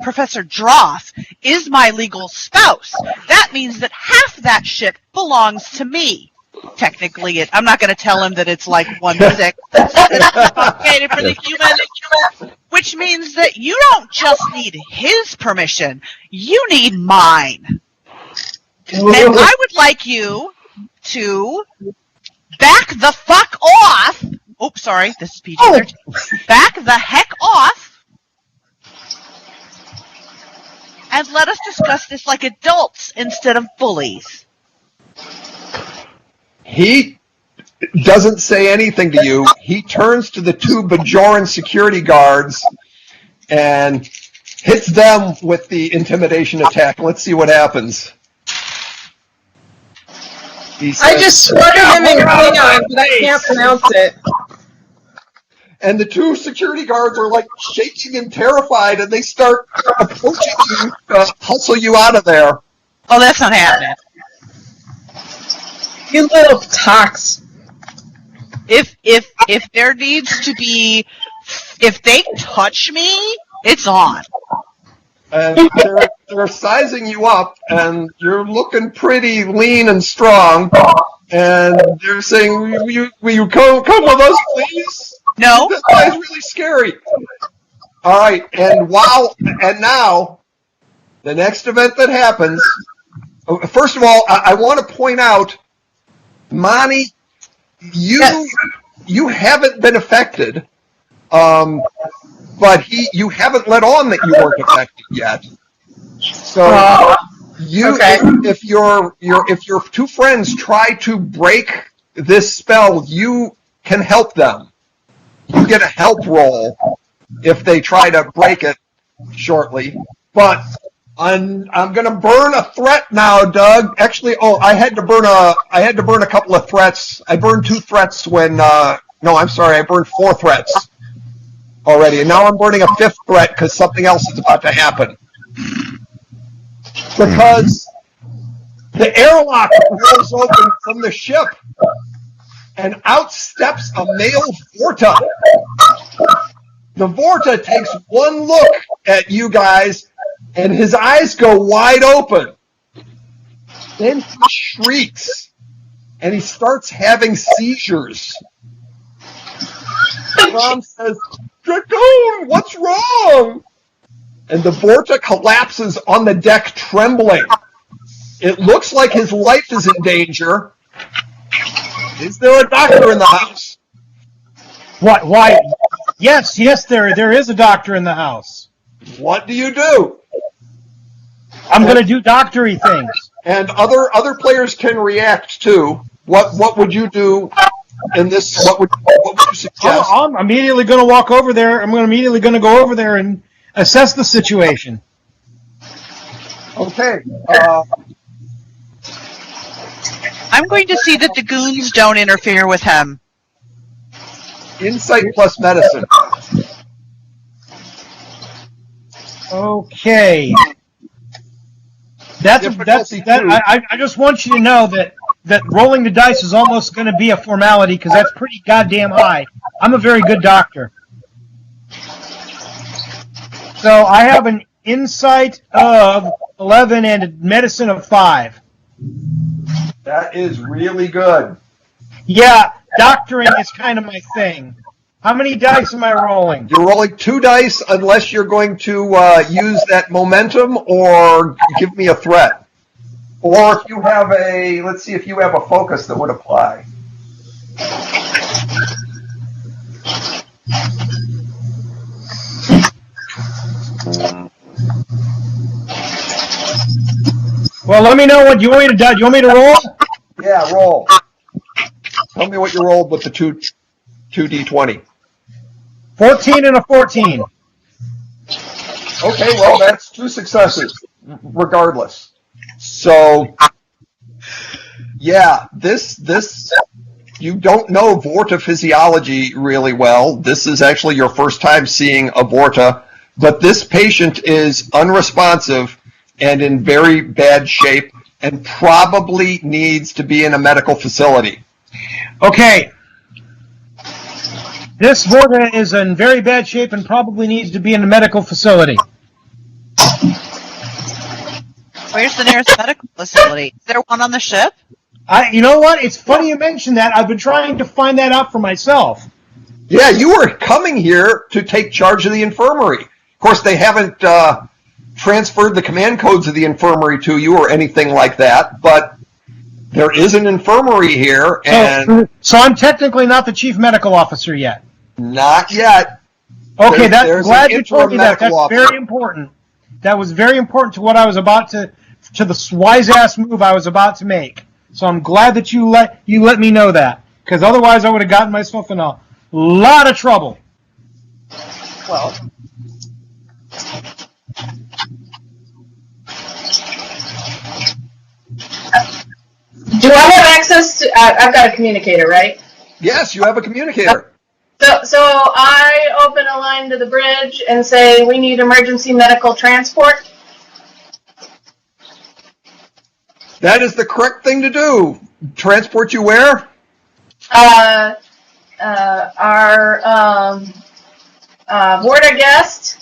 Professor Droff is my legal spouse, that means that half that ship belongs to me. Technically, I'm not going to tell him that it's like 1/6. It's complicated for the human, which means that you don't just need his permission, you need mine. And I would like you to back the fuck off. Oh, sorry, this is PG-13. Back the heck off. And let us discuss this like adults instead of bullies. He doesn't say anything to you. He turns to the 2 Bajoran security guards and hits them with the intimidation attack. Let's see what happens. He says, I just swore him in Klingon, but I can't pronounce it. and the two security guards are like shaking and terrified, and they start approaching you, hustle you out of there. Oh, that's not happening. You little tox. If there needs to be, if they touch me, it's on. And they're sizing you up, and you're looking pretty lean and strong. And they're saying, "Will you come with us, please? No. This guy's really scary." All right, and now, the next event that happens. First of all, I want to point out, Monty, you haven't been affected. But you haven't let on that you weren't affected yet. So if your two friends try to break this spell, you can help them. You get a help roll if they try to break it shortly. But I'm going to burn a threat now, Doug. Actually, I had to burn a couple of threats. I burned 2 threats when I burned 4 threats already, and now I'm burning a 5th threat because something else is about to happen. Because the airlock rolls open from the ship, and out steps a male Vorta. The Vorta takes one look at you guys, and his eyes go wide open. Then he shrieks, and he starts having seizures. Tom says, "Dragoon, what's wrong?" And the Vorta collapses on the deck, trembling. It looks like his life is in danger. Is there a doctor in the house? What? Why? Yes, there is a doctor in the house. What do you do? I'm going to do doctory things. And other players can react too. What would you do in this? What would you suggest? I'm immediately going to walk over there. I'm immediately going to go over there and assess the situation. Okay. I'm going to see that the goons don't interfere with him. Insight plus medicine. Okay. I just want you to know that rolling the dice is almost going to be a formality because that's pretty goddamn high. I'm a very good doctor. So I have an insight of 11 and a medicine of 5. That is really good. Yeah, doctoring is kind of my thing. How many dice am I rolling? You're rolling 2 dice unless you're going to use that momentum or give me a threat. Or if you have let's see if you have a focus that would apply. Well, let me know what you want me to do. Do you want me to roll? Yeah, roll. Tell me what you rolled with the 2d20. 14 and a 14. Okay, well, that's 2 successes, regardless. So, yeah, this you don't know Vorta physiology really well. This is actually your first time seeing a Vorta, but this patient is unresponsive and in very bad shape and probably needs to be in a medical facility. Okay. This Vorta is in very bad shape and probably needs to be in a medical facility. Where's the nearest medical facility? Is there one on the ship? You know what? It's funny you mentioned that. I've been trying to find that out for myself. Yeah, you were coming here to take charge of the infirmary. Of course, they haven't transferred the command codes of the infirmary to you or anything like that, but there is an infirmary here, and so I'm technically not the chief medical officer yet. Not yet. Okay, There's glad an you told me that. interim That's medical very important. That was very important to what I was about to the wise ass move I was about to make. So I'm glad that you let me know that, because otherwise I would have gotten myself in a lot of trouble. Well, Do I have access to? I've got a communicator, right? yes, you have a communicator. So I open a line to the bridge and say, we need emergency medical transport. That is the correct thing to do. Transport you where? Our boarder guest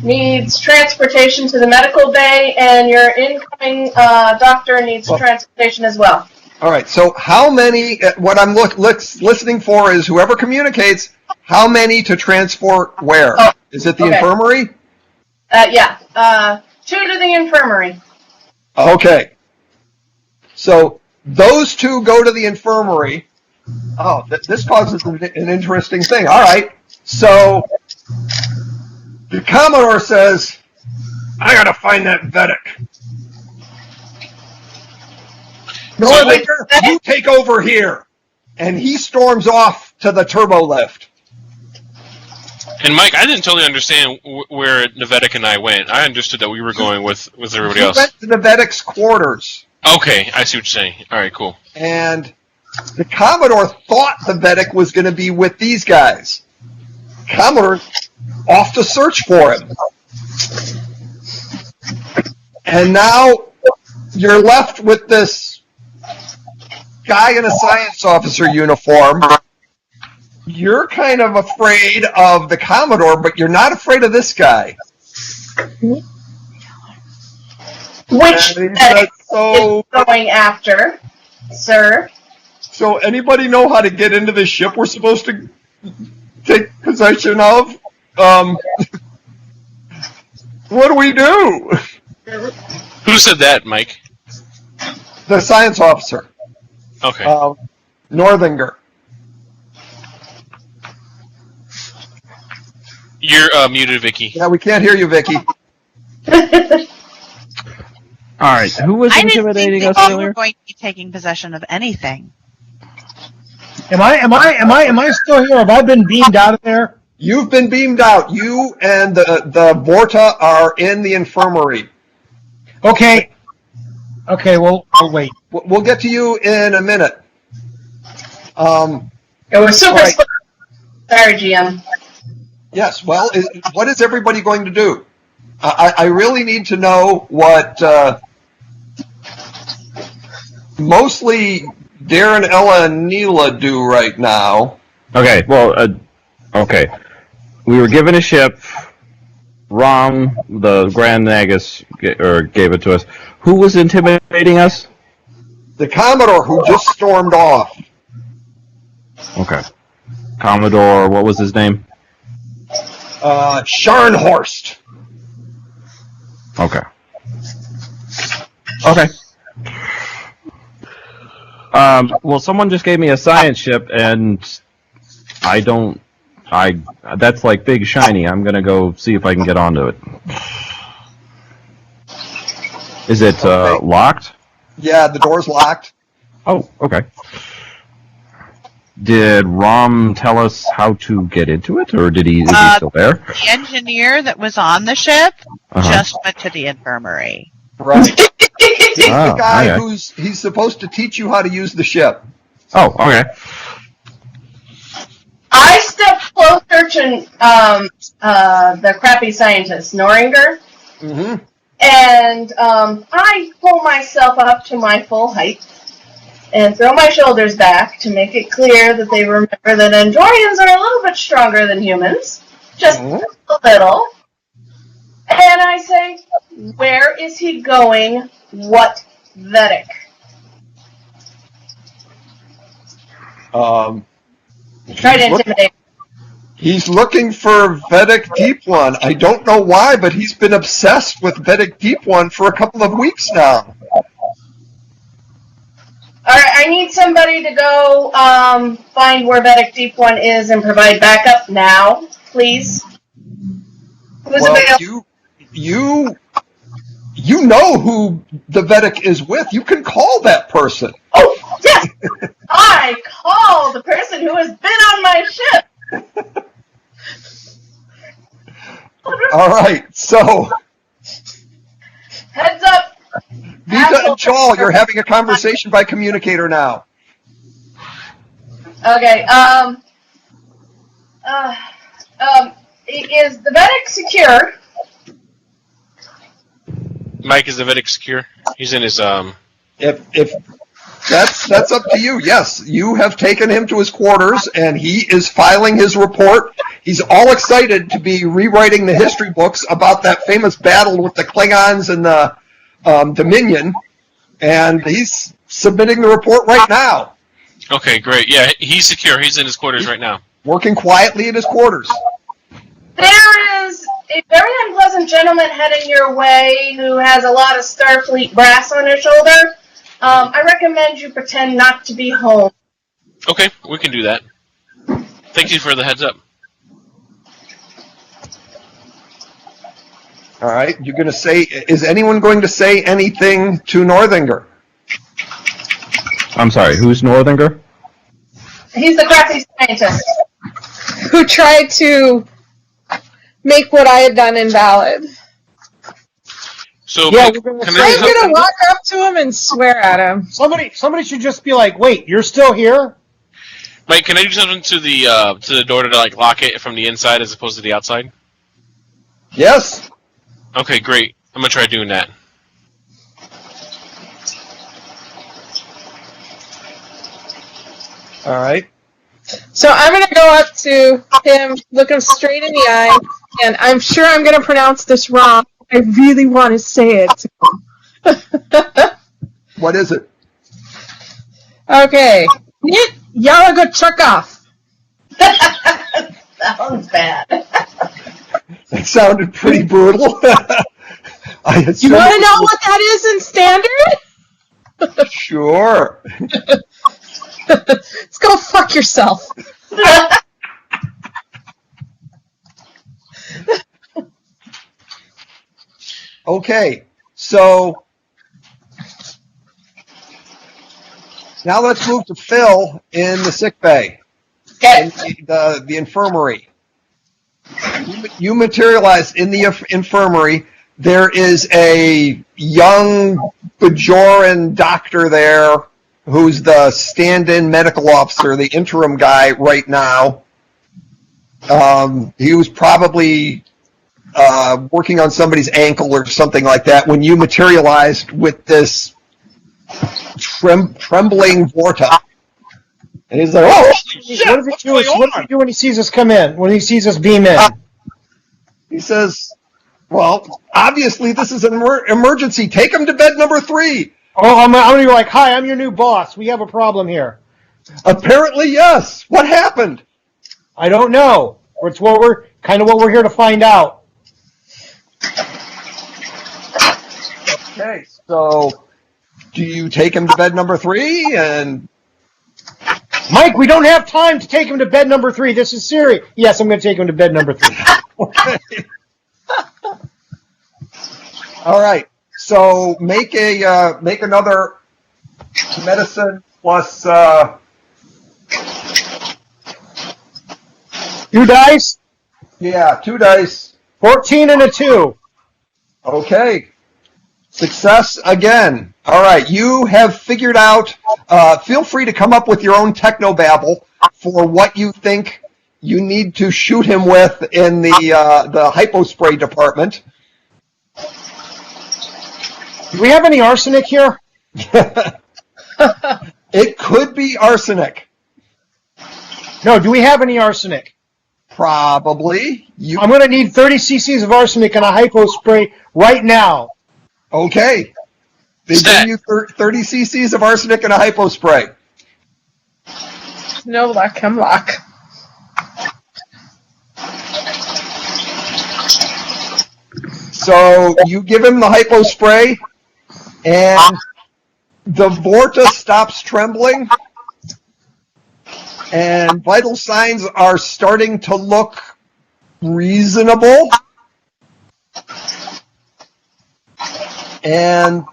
needs transportation to the medical bay, and your incoming doctor needs transportation as well. All right. So how many? What I'm listening for is whoever communicates. How many to transport where? Oh, is it the okay. infirmary? Yeah. 2 to the infirmary. Okay. So those 2 go to the infirmary. Oh, this causes an interesting thing. All right. So the Commodore says, I got to find that Vedic. Northanger, you take over here. And he storms off to the turbo lift. And Mike, I didn't totally understand where Novetic and I went. I understood that we were going with everybody else. We went to the Vedic's quarters. Okay, I see what you're saying. All right, cool. And the Commodore thought the Vedic was going to be with these guys. Commodore off to search for him. And now you're left with this guy in a science officer uniform. You're kind of afraid of the Commodore, but you're not afraid of this guy. Which is going after, sir? So anybody know how to get into the ship we're supposed to take possession of? What do we do? Who said that, Mike? The science officer. Okay. Northanger. You're muted, Vicky. Yeah, we can't hear you, Vicky. All right, who was intimidating us I didn't think we earlier? were going to be taking possession of anything. Am I still here? Have I been beamed out of there? You've been beamed out. You and the Vorta are in the infirmary. Okay. Okay, well, I'll wait. We'll get to you in a minute. It was super right. slow. Sorry, GM. Yes, well, what is everybody going to do? I really need to know what mostly Darren, Ella, and Neela do right now. Okay, well, okay. We were given a ship. Rom, the Grand Nagus, gave it to us. Who was intimidating us? The Commodore, who just stormed off. Okay. Commodore, what was his name? Scharnhorst. Okay. Okay. Well, someone just gave me a science ship, and that's like big shiny. I'm gonna go see if I can get onto it. Is it locked? Yeah, the door's locked. Oh, okay. Did Rom tell us how to get into it, or is he still there? The engineer that was on the ship just went to the infirmary. Right. He's the guy okay. he's supposed to teach you how to use the ship. Oh, okay. I stepped closer to the crappy scientist, Noringer, Mm-hmm. and I pull myself up to my full height and throw my shoulders back to make it clear that they remember that Andorians are a little bit stronger than humans, just a little. And I say, where is he going? What Vedic? Try to intimidate. He's looking for Vedic Deep One. I don't know why, but he's been obsessed with Vedic Deep One for a couple of weeks now. Alright, I need somebody to go find where Vedic Deep One is and provide backup now, please. Who's available? You know who the Vedic is with. You can call that person. Oh, yes! I call the person who has been on my ship! All right, so Heads up! Vita and Chawl, you're having a conversation by communicator now. Okay, Is the Vedic secure? Mike, is the Vedic secure? He's in his If that's up to you. Yes, you have taken him to his quarters, and he is filing his report. He's all excited to be rewriting the history books about that famous battle with the Klingons and the Dominion, and he's submitting the report right now. Okay, great. Yeah, he's secure. He's in his quarters right now. Working quietly in his quarters. There is a very unpleasant gentleman heading your way who has a lot of Starfleet brass on his shoulder. I recommend you pretend not to be home. Okay, we can do that. Thank you for the heads up. All right, you're going to say, is anyone going to say anything to Northinger? I'm sorry, who's Northinger? He's the crappy scientist. Who tried to make what I had done invalid. So, Yeah, Mike, we're gonna can say- I I'm just gonna walk up to him and swear at him. Somebody should just be like, "Wait, you're still here?" Mike, can I do something to the door to like lock it from the inside as opposed to the outside? Yes. Okay, great. I'm gonna try doing that. All right. So I'm gonna go up to him, look him straight in the eye, and I'm sure I'm gonna pronounce this wrong. I really want to say it. What is it? Okay. Nit Yalagachukov. Sounds bad. That sounded pretty brutal. I You assume want to know what that is in standard? Sure. Let's go fuck yourself. Okay, so now let's move to Phil in the sick bay, in the infirmary. You materialize in the infirmary. There is a young Bajoran doctor there who's the stand-in medical officer, the interim guy right now. He was probably working on somebody's ankle or something like that when you materialized with this trembling Vorta. And he's like, oh, What does he do when he sees us come in? When he sees us beam in? He says, well, obviously this is an emergency. Take him to bed number 3. Oh, I'm gonna be like, "Hi, I'm your new boss. We have a problem here." Apparently, yes. What happened? I don't know. It's what we're here to find out. Okay, so do you take him to bed number 3? And Mike, we don't have time to take him to bed number 3. This is serious. Yes, I'm going to take him to bed number 3. okay. All right. So make another medicine plus 2 dice, 2 dice. 14 and a 2. Okay. Success again. All right. You have figured out. Feel free to come up with your own technobabble for what you think you need to shoot him with in the hypospray department. Do we have any arsenic here? It could be arsenic. No, do we have any arsenic? Probably. I'm going to need 30 cc's of arsenic and a hypo spray right now. Okay. They give you 30 cc's of arsenic and a hypo spray. No luck, hemlock. So you give him the hypo spray, and the Vorta stops trembling, and vital signs are starting to look reasonable. And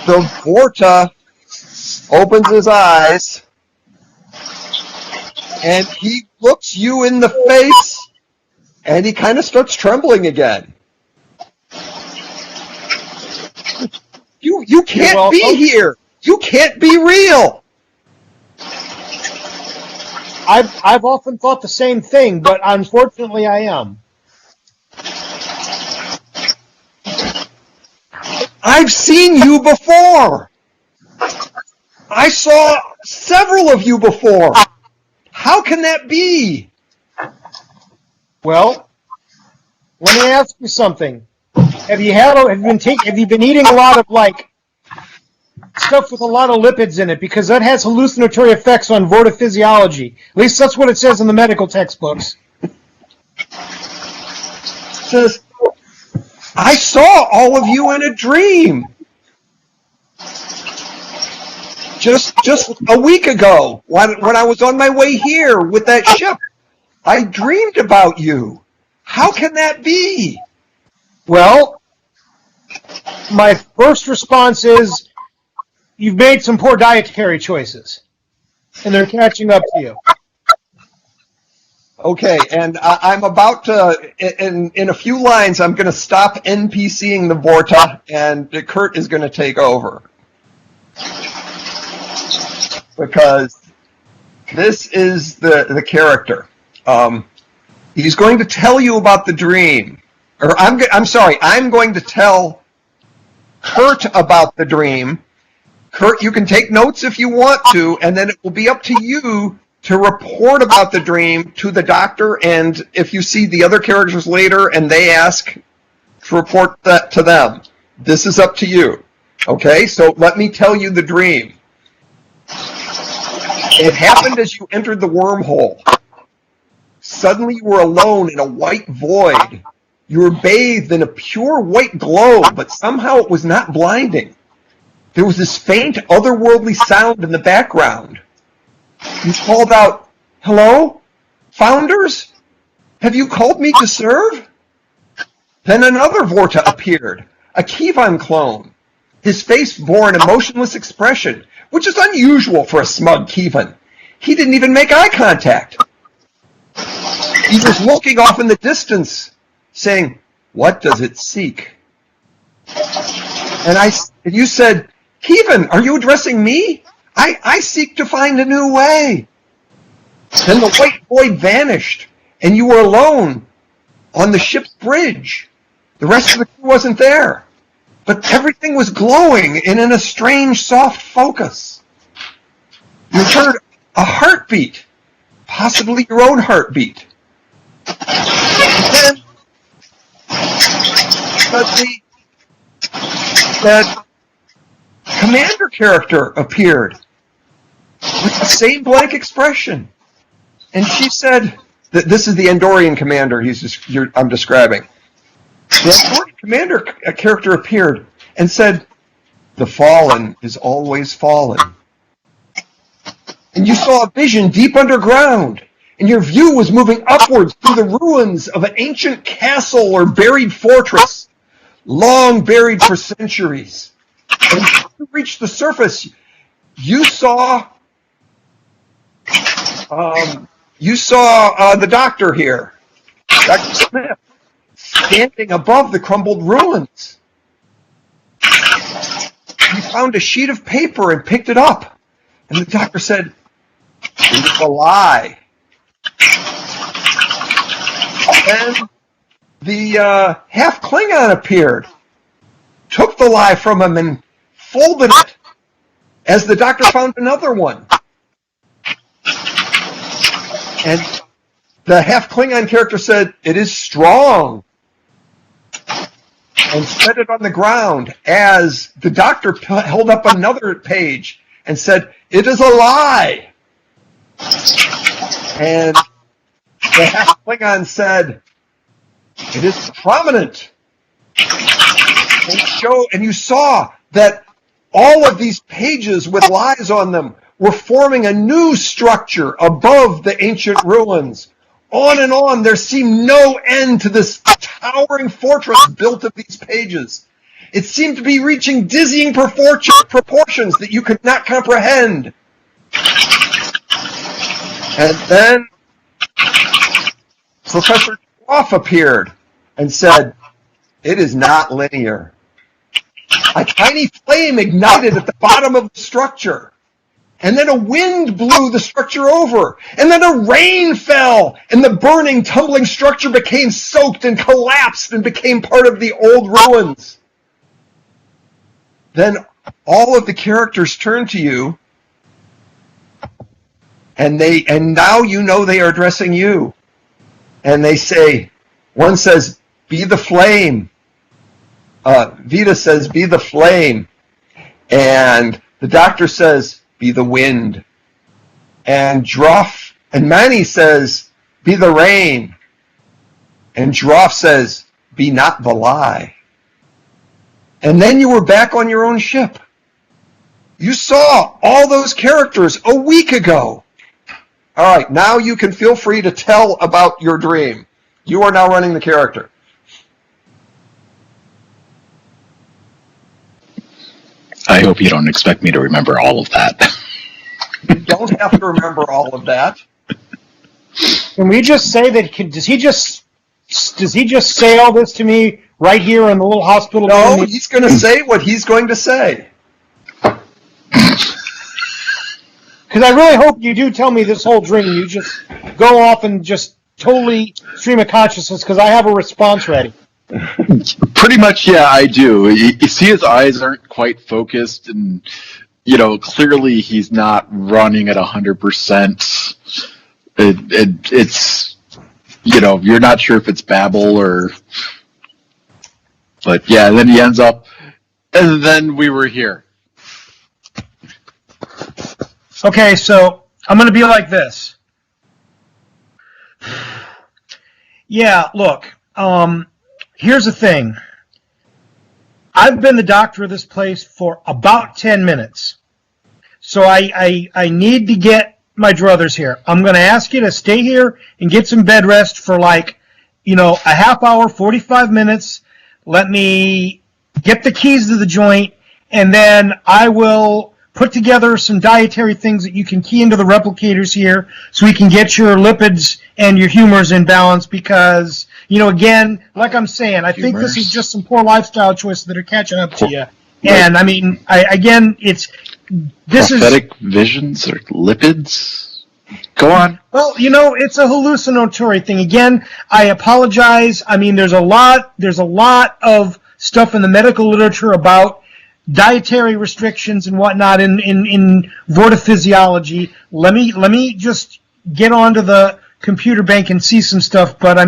the Vorta opens his eyes, and he looks you in the face, and he kind of starts trembling again. You can't be here. You can't be real. I've often thought the same thing, but unfortunately I am. I've seen you before. I saw several of you before. How can that be? Well, let me ask you something. Have you been eating a lot of stuff with a lot of lipids in it? Because that has hallucinatory effects on vortophysiology. At least that's what it says in the medical textbooks. Says, I saw all of you in a dream. Just a week ago, when I was on my way here with that ship, I dreamed about you. How can that be? Well, my first response is you've made some poor dietary choices, and they're catching up to you. Okay, and I'm about to, in a few lines, I'm going to stop NPCing the Vorta, and Kurt is going to take over. Because this is the character. He's going to tell you about the dream. Or I'm sorry, I'm going to tell Kurt about the dream. Kurt, you can take notes if you want to, and then it will be up to you to report about the dream to the doctor, and if you see the other characters later and they ask to report that to them. This is up to you. Okay, so let me tell you the dream. It happened as you entered the wormhole. Suddenly you were alone in a white void. You were bathed in a pure white glow, but somehow it was not blinding. There was this faint, otherworldly sound in the background. You called out, "Hello? Founders? Have you called me to serve?" Then another Vorta appeared, a Kivon clone. His face bore an emotionless expression, which is unusual for a smug Kivon. He didn't even make eye contact. He was looking off in the distance, saying, "What does it seek?" And you said, "Kivon, are you addressing me? I seek to find a new way." Then the white void vanished, and you were alone on the ship's bridge. The rest of the crew wasn't there, but everything was glowing and in a strange, soft focus. You heard a heartbeat, possibly your own heartbeat. And then, suddenly, that commander character appeared with the same blank expression. And she said, that this is the Andorian commander I'm describing. The Andorian commander character appeared and said, "The fallen is always fallen." And you saw a vision deep underground, and your view was moving upwards through the ruins of an ancient castle or buried fortress, long buried for centuries. And when you reached the surface, you saw the doctor here, Dr. Smith, standing above the crumbled ruins. You found a sheet of paper and picked it up, and the doctor said, "It was a lie." And the half Klingon appeared, took the lie from him and folded it as the doctor found another one. And the half Klingon character said, "It is strong," and spread it on the ground as the doctor held up another page and said, "It is a lie." And the half Klingon said, "It is prominent." And you saw that all of these pages with lies on them were forming a new structure above the ancient ruins. On and on, there seemed no end to this towering fortress built of these pages. It seemed to be reaching dizzying proportions that you could not comprehend. And then Professor Droff appeared and said, "It is not linear." A tiny flame ignited at the bottom of the structure. And then a wind blew the structure over. And then a rain fell. And the burning, tumbling structure became soaked and collapsed and became part of the old ruins. Then all of the characters turn to you, and now you know they are addressing you. And they say, one says, "Be the flame." Vita says, "Be the flame." And the doctor says, "Be the wind." And Manny says, "Be the rain." And Droff says, "Be not the lie." And then you were back on your own ship. You saw all those characters a week ago. All right, now you can feel free to tell about your dream. You are now running the character. I hope you don't expect me to remember all of that. You don't have to remember all of that. Can we just say that? Does he just say all this to me right here in the little hospital? No, he's going to say what he's going to say. Because I really hope you do tell me this whole dream. You just go off and just totally stream of consciousness, because I have a response ready. Pretty much, yeah, I do. You see his eyes aren't quite focused, and, clearly he's not running at 100%. It's, you're not sure if it's babble or... But, yeah, then he ends up, and then we were here. Okay, so I'm going to be like this. Yeah, look, here's the thing. I've been the doctor of this place for about 10 minutes. So I need to get my druthers here. I'm going to ask you to stay here and get some bed rest for a half hour, 45 minutes. Let me get the keys to the joint, and then I will put together some dietary things that you can key into the replicators here so we can get your lipids and your humors in balance, because, again, like I'm saying, I think this is just some poor lifestyle choices that are catching up to you. And, Prophetic visions or lipids? Go on. Well, it's a hallucinatory thing. Again, I apologize. There's a lot of stuff in the medical literature about dietary restrictions and whatnot in vortophysiology. Let me just get onto the computer bank and see some stuff. But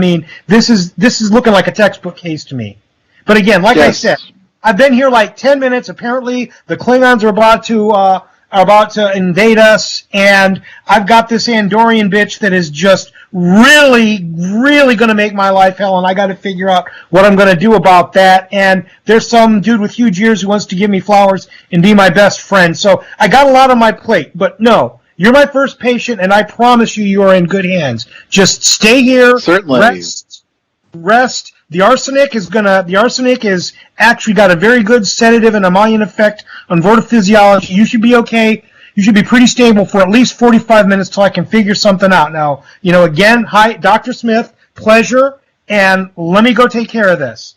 this is looking like a textbook case to me. But again, like I said, I've been here like 10 minutes. Apparently, the Klingons are about to invade us, and I've got this Andorian bitch that is just really, really going to make my life hell, and I got to figure out what I'm going to do about that. And there's some dude with huge ears who wants to give me flowers and be my best friend. So I got a lot on my plate, but no, you're my first patient, and I promise you are in good hands. Just stay here. Certainly. Rest. The arsenic is actually got a very good sedative and emollient effect on vortophysiology. You should be okay. You should be pretty stable for at least 45 minutes till I can figure something out. Now, again, hi, Dr. Smith, pleasure, and let me go take care of this.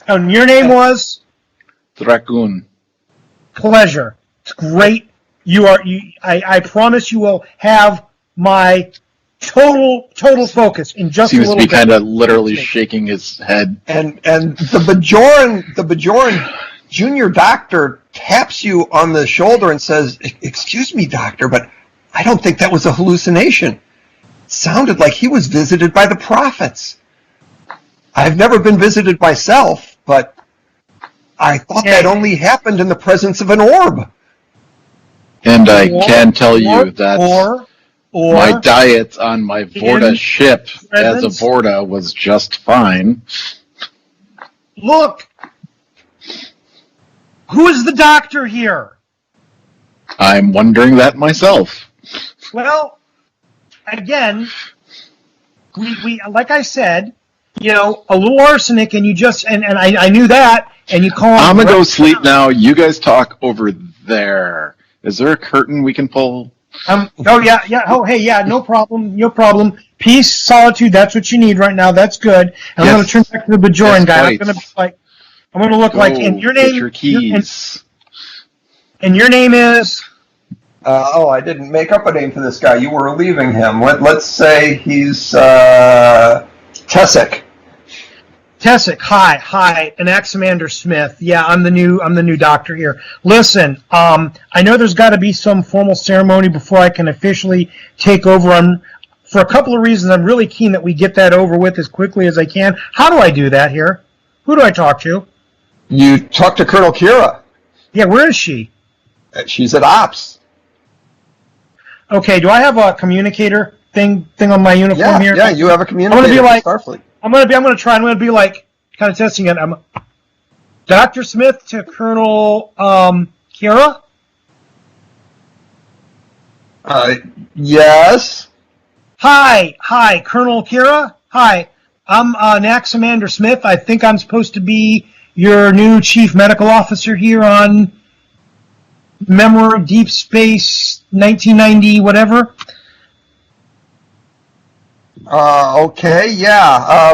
And your name was? Dragoon. Pleasure. It's great. I promise you will have my total focus in just a little bit. Seems to be kind of literally shaking his head. And the Bajoran junior doctor taps you on the shoulder and says, "Excuse me, doctor, but I don't think that was a hallucination. It sounded like he was visited by the prophets. I've never been visited myself, but I thought that only happened in the presence of an orb." And I can tell you that my diet on my Vorta ship as a Vorta was just fine. Look! Who is the doctor here? I'm wondering that myself. Well, again, we like I said, a little arsenic, and you just and I knew that, and you call. I'm gonna go sleep now. You guys talk over there. Is there a curtain we can pull? Oh yeah. Oh hey, yeah, no problem. Peace, solitude. That's what you need right now. That's good. And I'm gonna turn back to the Bajoran guy. Right. I'm gonna look like. And your name? Get your keys. And your name is? I didn't make up a name for this guy. You were leaving him. Let's say he's Tessic. Tessic, hi, Anaximander Smith. Yeah, I'm the new doctor here. Listen, I know there's got to be some formal ceremony before I can officially take over. For a couple of reasons, I'm really keen that we get that over with as quickly as I can. How do I do that here? Who do I talk to? You talk to Colonel Kira. Yeah, where is she? She's at Ops. Okay, do I have a communicator thing on my uniform here? Yeah, you have a communicator. I'm gonna be like Starfleet. I'm gonna be like kind of testing it. I'm Dr. Smith to Colonel Kira. Yes. Hi, Colonel Kira. Hi, I'm Anaximander Smith. I think I'm supposed to be your new chief medical officer here on Memory Deep Space 1990 whatever. Okay, yeah.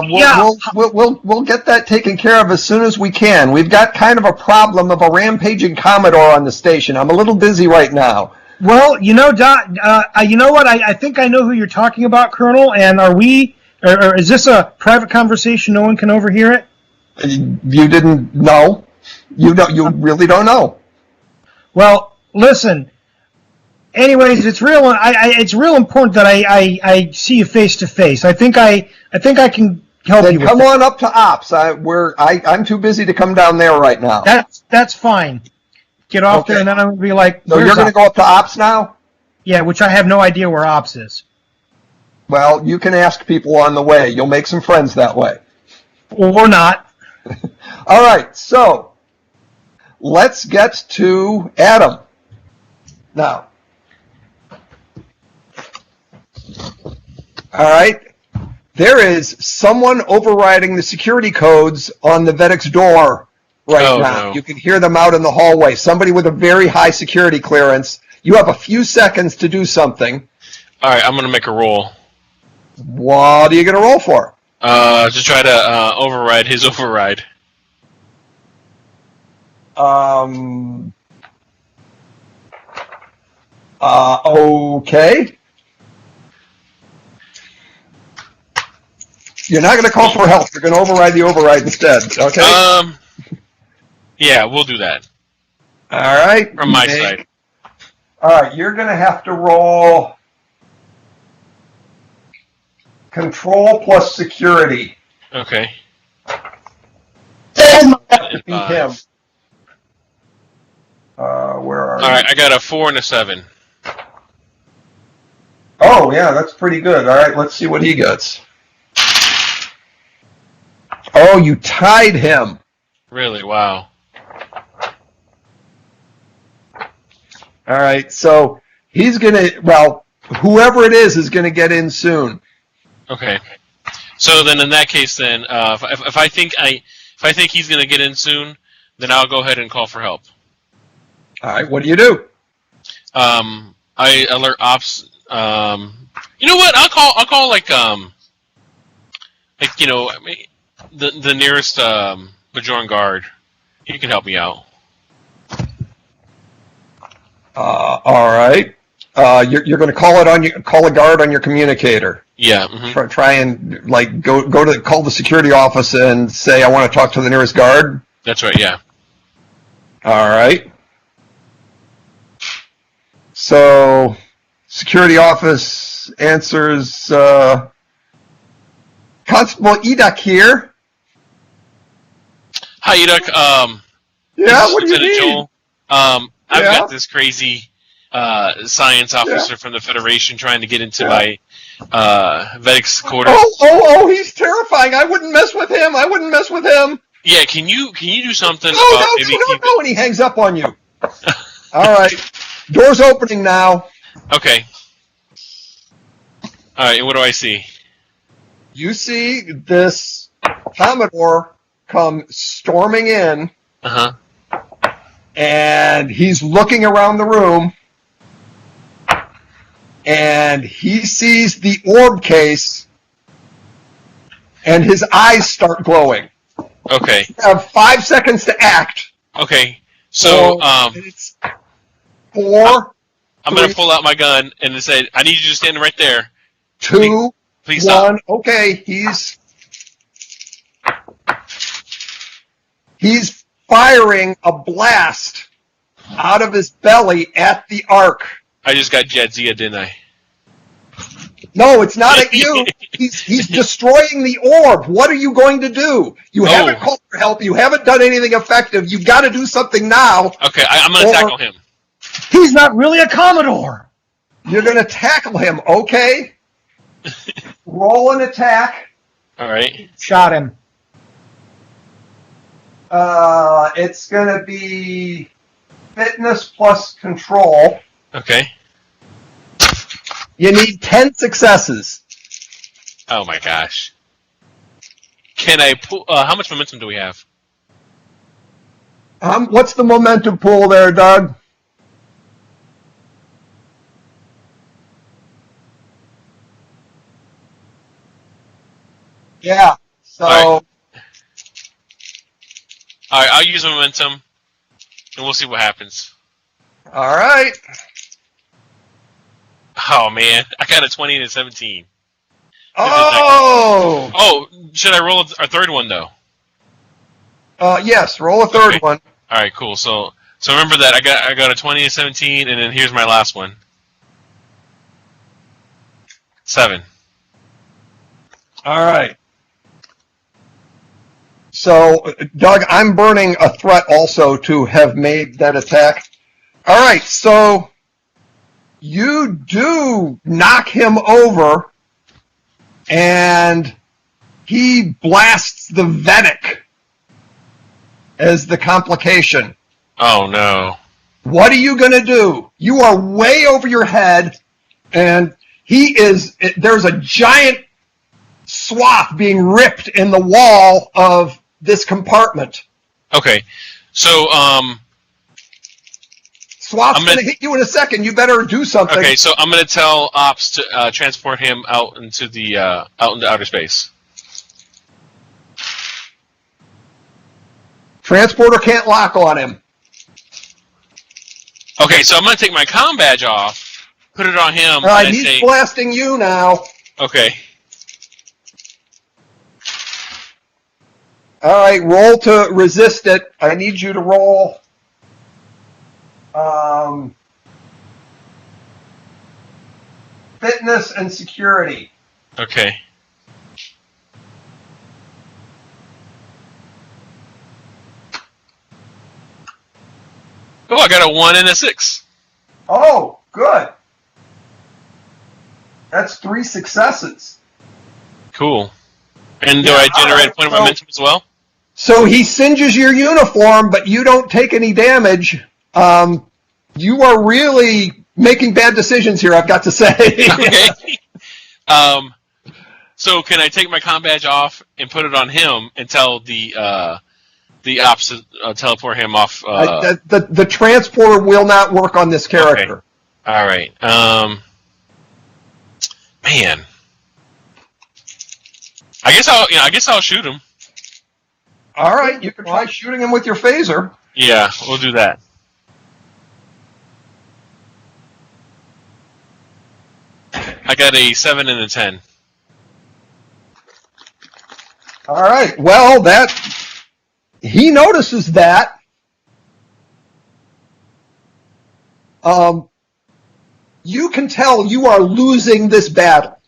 We'll get that taken care of as soon as we can. We've got kind of a problem of a rampaging Commodore on the station. I'm a little busy right now. Well, you know, you know what? I think I know who you're talking about, Colonel. And or is this a private conversation? No one can overhear it. You didn't know? You really don't know. Well, listen. Anyways, it's real. It's real important that I see you face to face. I think I can help you. Come on up to Ops. I'm too busy to come down there right now. That's fine. Get off there, and then I'm gonna be like. So you're gonna go up to Ops now? Yeah, which I have no idea where Ops is. Well, you can ask people on the way. You'll make some friends that way. Or not. All right, so let's get to Adam. Now. All right. There is someone overriding the security codes on the Vedek's door right now. No. You can hear them out in the hallway. Somebody with a very high security clearance. You have a few seconds to do something. All right, I'm going to make a roll. What are you going to roll for? To try to override his override. Okay. You're not going to call for help. You're going to override the override instead. Okay. Yeah, we'll do that. All right. From my side. All right. You're going to have to roll control plus security. Okay. Beat him. Where are you? All right, I got a 4 and a 7. Oh, yeah, that's pretty good. All right, let's see what he gets. Oh, you tied him. Really? Wow. All right, so he's going to, well, whoever it is going to get in soon. Okay. So then, in that case, then if I think he's going to get in soon, then I'll go ahead and call for help. All right, what do you do? I alert ops. You know what? I'll call like you know, the nearest Bajoran guard. He can help me out. All right. You're going to call a guard on your communicator. Yeah. Mm-hmm. Try and like call the security office and say I want to talk to the nearest guard. That's right. Yeah. All right. So, security office answers. Constable Eduk here. Hi, Eduk. Yeah. What do you need? Joel. I've got this crazy science officer from the Federation trying to get into my Vedek's quarters. Oh, he's terrifying. I wouldn't mess with him. Yeah, can you do something no, about no, maybe no, and he hangs up on you. All right. Door's opening now. Okay. All right, and what do I see? You see this Commodore come storming in. Uh-huh. And he's looking around the room, and he sees the orb case, and his eyes start glowing. Okay. You have 5 seconds to act. Okay. So, it's 4, I'm going to pull out my gun and say, I need you to stand right there. 2, Please stop. 1. Okay, he's firing a blast out of his belly at the Ark. I just got Jadzia, didn't I? No, it's not at you. He's destroying the orb. What are you going to do? You haven't called for help. You haven't done anything effective. You've got to do something now. Okay, I'm going to tackle him. He's not really a Commodore. You're going to tackle him, okay? Roll an attack. All right. Shot him. It's going to be fitness plus control. Okay. You need 10 successes. Oh my gosh. Can I pull? How much momentum do we have? What's the momentum pool there, Doug? Yeah. So. All right, I'll use momentum, and we'll see what happens. All right. Oh man, I got a 20 and a 17. Oh. Oh, should I roll a third one though? Yes. Roll a third one. All right, cool. So remember that I got a 20 and a 17, and then here's my last one. 7. All right. So, Doug, I'm burning a threat also to have made that attack. All right, so you do knock him over, and he blasts the Vedic as the complication. Oh, no. What are you going to do? You are way over your head, and there's a giant swath being ripped in the wall of this compartment. Okay, so Swath's going to hit you in a second. You better do something. Okay, so I'm going to tell Ops to transport him out into outer space. Transporter can't lock on him. Okay, so I'm going to take my comm badge off, put it on him. All right, he's blasting you now. Okay. All right, roll to resist it. I need you to roll. Fitness and security. Okay. Oh, I got a 1 and a 6. Oh, good. That's 3 successes. Cool. And do I generate a point of momentum as well? So he singes your uniform, but you don't take any damage. You are really making bad decisions here, I've got to say. Okay. So can I take my comm badge off and put it on him and tell the ops to teleport him off? The transporter will not work on this character. Okay. All right. Man. I guess I'll shoot him. All right, you can try shooting him with your phaser. Yeah, we'll do that. I got a 7 and a 10. All right. Well, he notices that. You can tell you are losing this battle.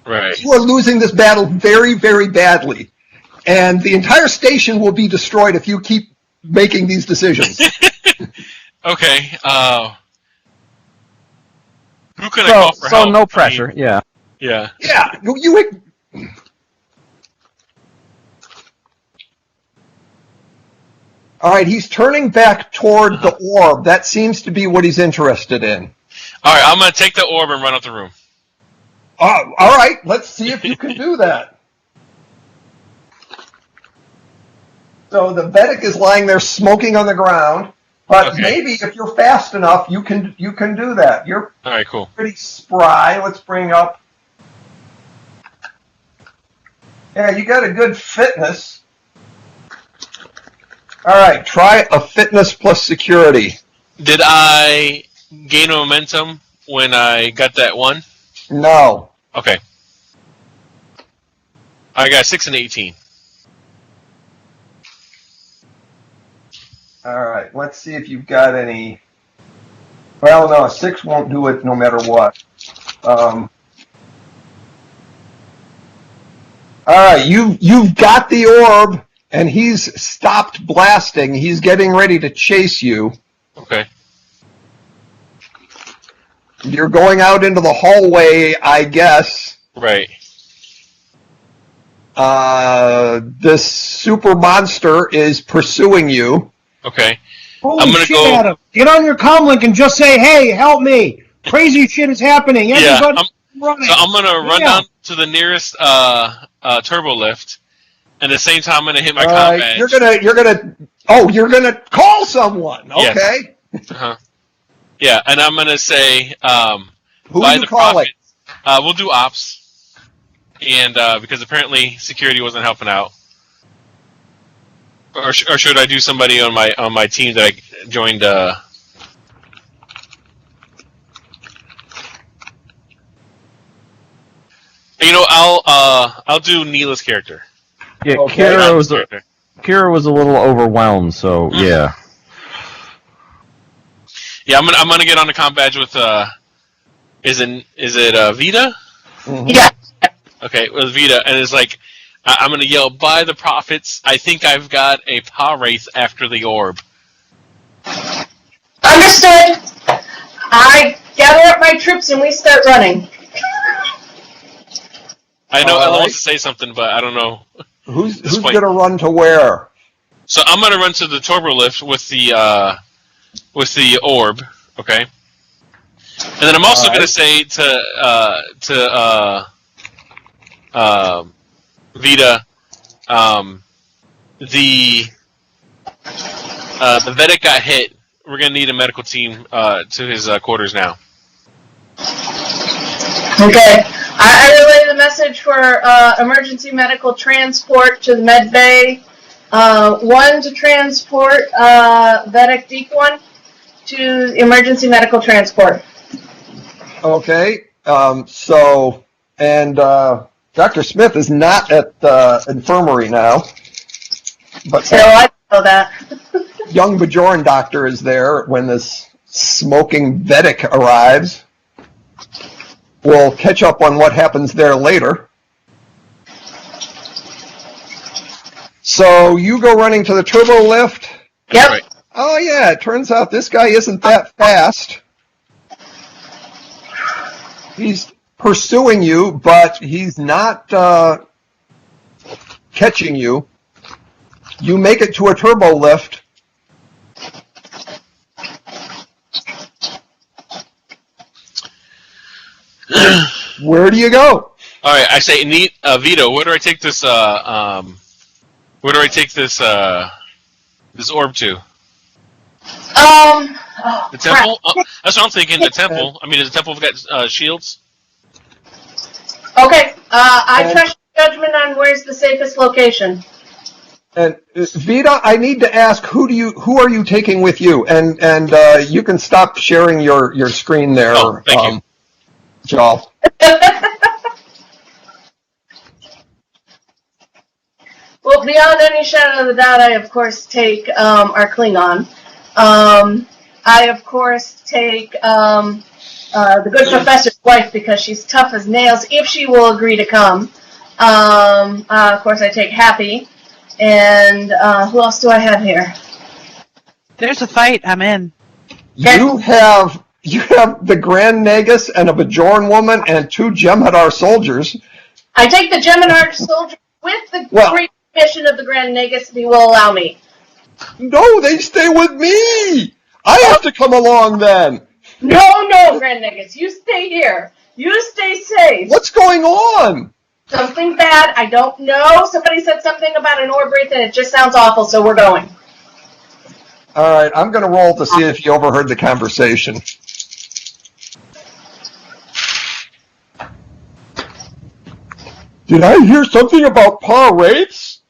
Right. You are losing this battle very, very badly. And the entire station will be destroyed if you keep making these decisions. Okay. Who can I call for help? So no pressure. Yeah. Yeah. Yeah. All right. He's turning back toward the orb. That seems to be what he's interested in. All right. I'm going to take the orb and run out the room. All right. Let's see if you can do that. So the Vedic is lying there smoking on the ground, but maybe if you're fast enough, you can do that. You're all right. Cool. Pretty spry. Let's bring up. Yeah, you got a good fitness. All right, try a fitness plus security. Did I gain momentum when I got that 1? No. Okay. I got 6 and 18. All right. Let's see if you've got any. Well, no, 6 won't do it no matter what. All right, you've got the orb, and he's stopped blasting. He's getting ready to chase you. Okay. You're going out into the hallway, I guess. Right. This super monster is pursuing you. Okay. Holy I'm gonna shit, go. Adam. Get on your comlink and just say, hey, help me. Crazy shit is happening. Everybody running. So I'm gonna run Yeah. down to the nearest turbo lift, and at the same time I'm gonna hit my All combat. right, you're gonna call someone. Okay. Yes. Uh-huh. Yeah, and I'm gonna say, Who by are you the calling? profits, we'll do ops, and because apparently security wasn't helping out, or should I do somebody on my team that I joined? You know, I'll do Neela's character. Yeah, Okay. Kira was a little overwhelmed, so yeah. Yeah, I'm gonna get on the comp badge with is it Vita? Mhm. Yeah. Okay, with Vita, and it's like I'm gonna yell, "By the prophets! I think I've got a paw race after the orb." Understood. I gather up my troops and we start running. I know All Ella right. wants to say something, but I don't know. Who's point. gonna run to where? So I'm gonna run to the turbo lift with the orb, okay? And then I'm also All right. gonna say to Vita, the Vedic got hit. We're gonna need a medical team to his quarters now. Okay. I relay the message for emergency medical transport to the med bay. 1 to transport Vedic Deep 1 to emergency medical transport. Okay. Dr. Smith is not at the infirmary now, but So I know that. young Bajoran doctor is there when this smoking Vedic arrives. We'll catch up on what happens there later. So you go running to the turbo lift. Yep. Right. Oh yeah, it turns out this guy isn't that fast. He's pursuing you, but he's not catching you. You make it to a turbo lift. Where do you go? All right, I say, Vito, where do I take this? Where do I take this? This orb to? The temple? That's what I'm thinking. The temple. I mean, does the temple got shields? Okay. I trust your judgment on where's the safest location. And Vita, I need to ask, who are you taking with you? And you can stop sharing your screen there. Oh, thank you. Joel. Well, beyond any shadow of a doubt, I of course take our Klingon. I of course take the good professor's wife because she's tough as nails if she will agree to come. Of course, I take Happy. And who else do I have here? There's a fight. I'm in. You have the Grand Nagus and a Bajoran woman and 2 Jem'Hadar soldiers. I take the Jem'Hadar soldier with the great mission of the Grand Nagus if he will allow me. No, they stay with me. I have to come along then. No, Grand Nagus, you stay here. You stay safe. What's going on? Something bad. I don't know. Somebody said something about an orb wraith and it just sounds awful, so we're going. All right, I'm going to roll to see if you overheard the conversation. Did I hear something about paw wraiths?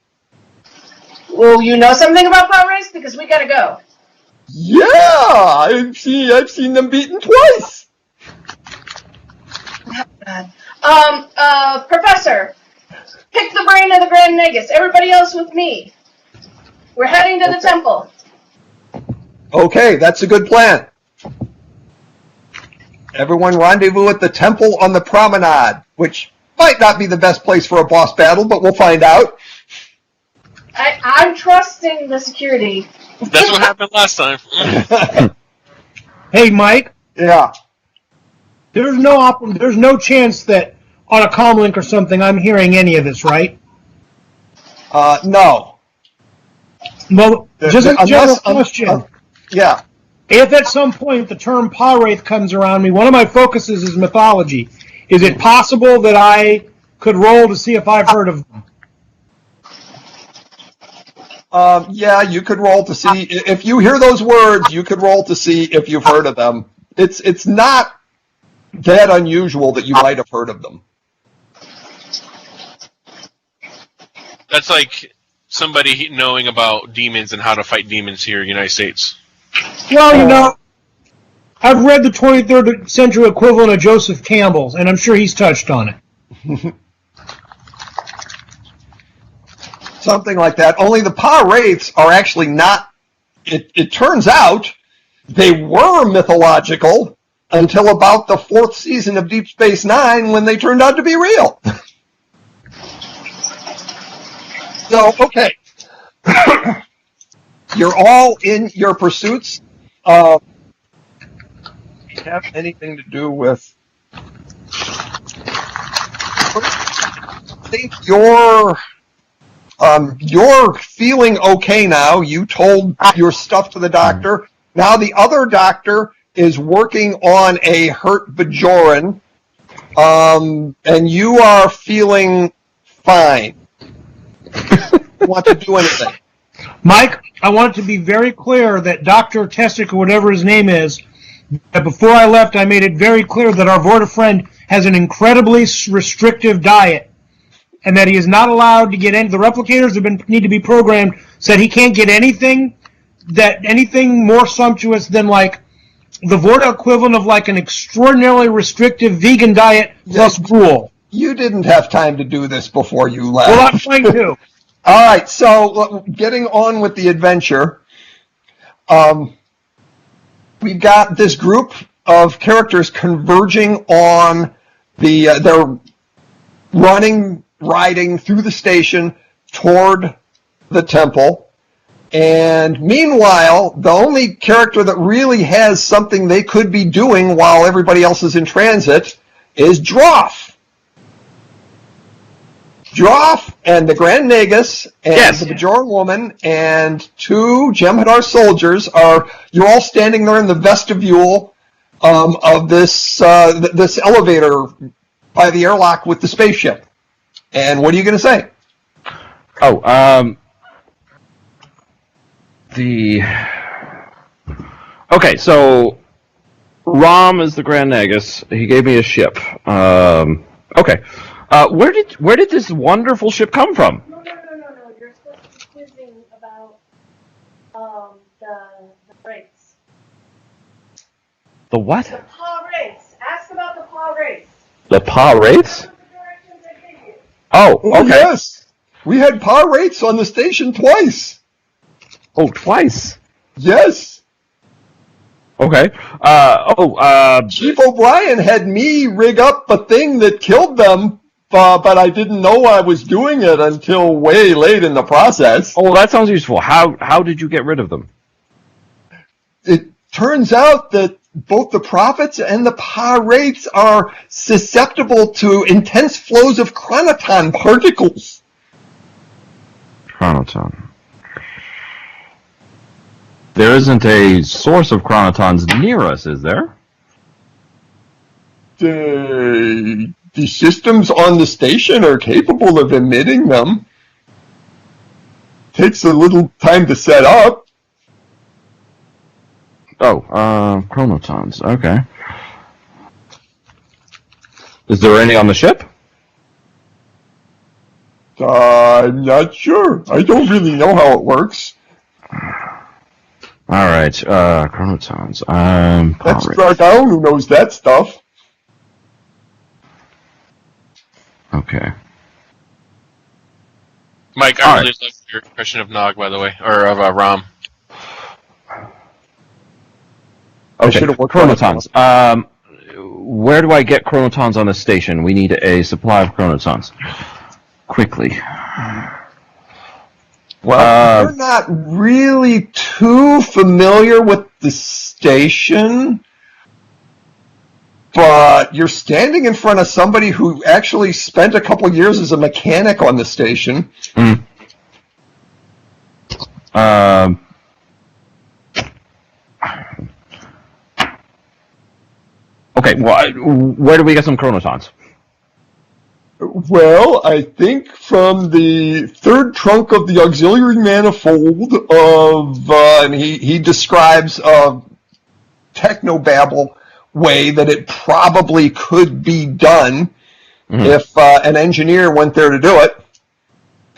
Well, you know something about power race? Because we gotta go. Yeah, I've seen them beaten twice. Professor, pick the brain of the Grand Negus. Everybody else with me. We're heading to the temple. Okay, that's a good plan. Everyone rendezvous at the temple on the promenade, which might not be the best place for a boss battle, but we'll find out. I'm trusting the security. That's what happened last time. Hey, Mike. Yeah. There's no chance that on a comlink or something I'm hearing any of this, right? No. Well, just a general question. Yeah. If at some point the term Paw-Wraith comes around me, one of my focuses is mythology. Is it possible that I could roll to see if I've heard of them? Yeah, you could roll to see. If you hear those words, you could roll to see if you've heard of them. It's not that unusual that you might have heard of them. That's like somebody knowing about demons and how to fight demons here in the United States. Well, I've read the 23rd century equivalent of Joseph Campbell's, and I'm sure he's touched on it. Something like that. Only the Paw-Wraiths are actually not. It turns out they were mythological until about the 4th season of Deep Space Nine, when they turned out to be real. So, okay. You're all in your pursuits. Have anything to do with? I think you're feeling okay now. You told your stuff to the doctor. Now the other doctor is working on a hurt Bajoran, and you are feeling fine. You want to do anything? Mike, I want it to be very clear that Dr. Tessick, or whatever his name is, that before I left, I made it very clear that our Vorta friend has an incredibly restrictive diet, and that he is not allowed to get any. The replicators need to be programmed so that he can't get anything more sumptuous than like the Vorta equivalent of like an extraordinarily restrictive vegan diet plus gruel. You didn't have time to do this before you left. Well, I'm trying to. All right, so getting on with the adventure, we've got this group of characters converging on they're riding through the station toward the temple, and meanwhile, the only character that really has something they could be doing while everybody else is in transit is Droff. Droff and the Grand Negus and the Bajoran woman and 2 Jem'Hadar soldiers you're all standing there in the vestibule of this elevator by the airlock with the spaceship. And what are you going to say? Okay, so Rom is the Grand Negus. He gave me a ship. Okay. Where did this wonderful ship come from? No. You're supposed to be quizzing about the race. The what? The Paw Wraiths. Ask about the Paw Wraiths. The Paw-Wraiths? Oh, okay. Oh, yes. We had Paw-Wraiths on the station twice. Oh, twice? Yes. Okay. Chief O'Brien had me rig up a thing that killed them, but I didn't know I was doing it until way late in the process. Oh, that sounds useful. How did you get rid of them? It turns out that both the prophets and the Paw-Wraiths are susceptible to intense flows of chronoton particles. Chronoton. There isn't a source of chronotons near us, is there? The systems on the station are capable of emitting them. Takes a little time to set up. Oh, chronotons. Okay. Is there any on the ship? I'm not sure. I don't really know how it works. All right, chronotons. That's Power Dragdown who knows that stuff. Okay. Mike, All I really loved your impression of Nog, by the way, or of Rom. Okay, should've worked on it. chronotons. Where do I get chronotons on the station? We need a supply of chronotons. Quickly. Well, you're not really too familiar with the station, but you're standing in front of somebody who actually spent a couple years as a mechanic on the station. Okay, well, where do we get some chronotons? Well, I think from the third trunk of the auxiliary manifold of, and he describes a technobabble way that it probably could be done if an engineer went there to do it.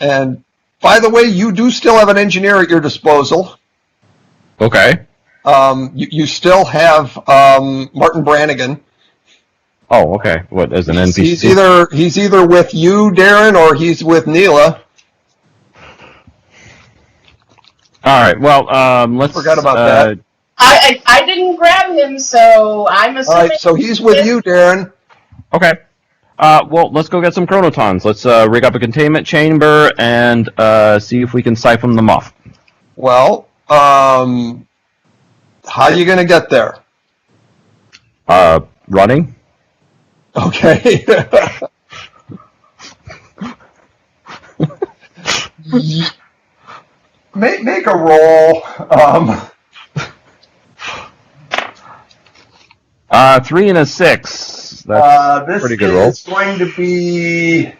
And by the way, you do still have an engineer at your disposal. Okay. You still have Martin Brannigan. Oh, okay. What, as an NPC? He's either with you, Darren, or he's with Neela. All right. Well, let's. Forgot about that. I didn't grab him, so I'm assuming. All right, so he's with you, Darren. Okay. Well, let's go get some chronotons. Let's rig up a containment chamber and see if we can siphon them off. Well, how are you going to get there? Running. Okay. Make a roll. 3 and a 6. That's a pretty good roll. This is going to be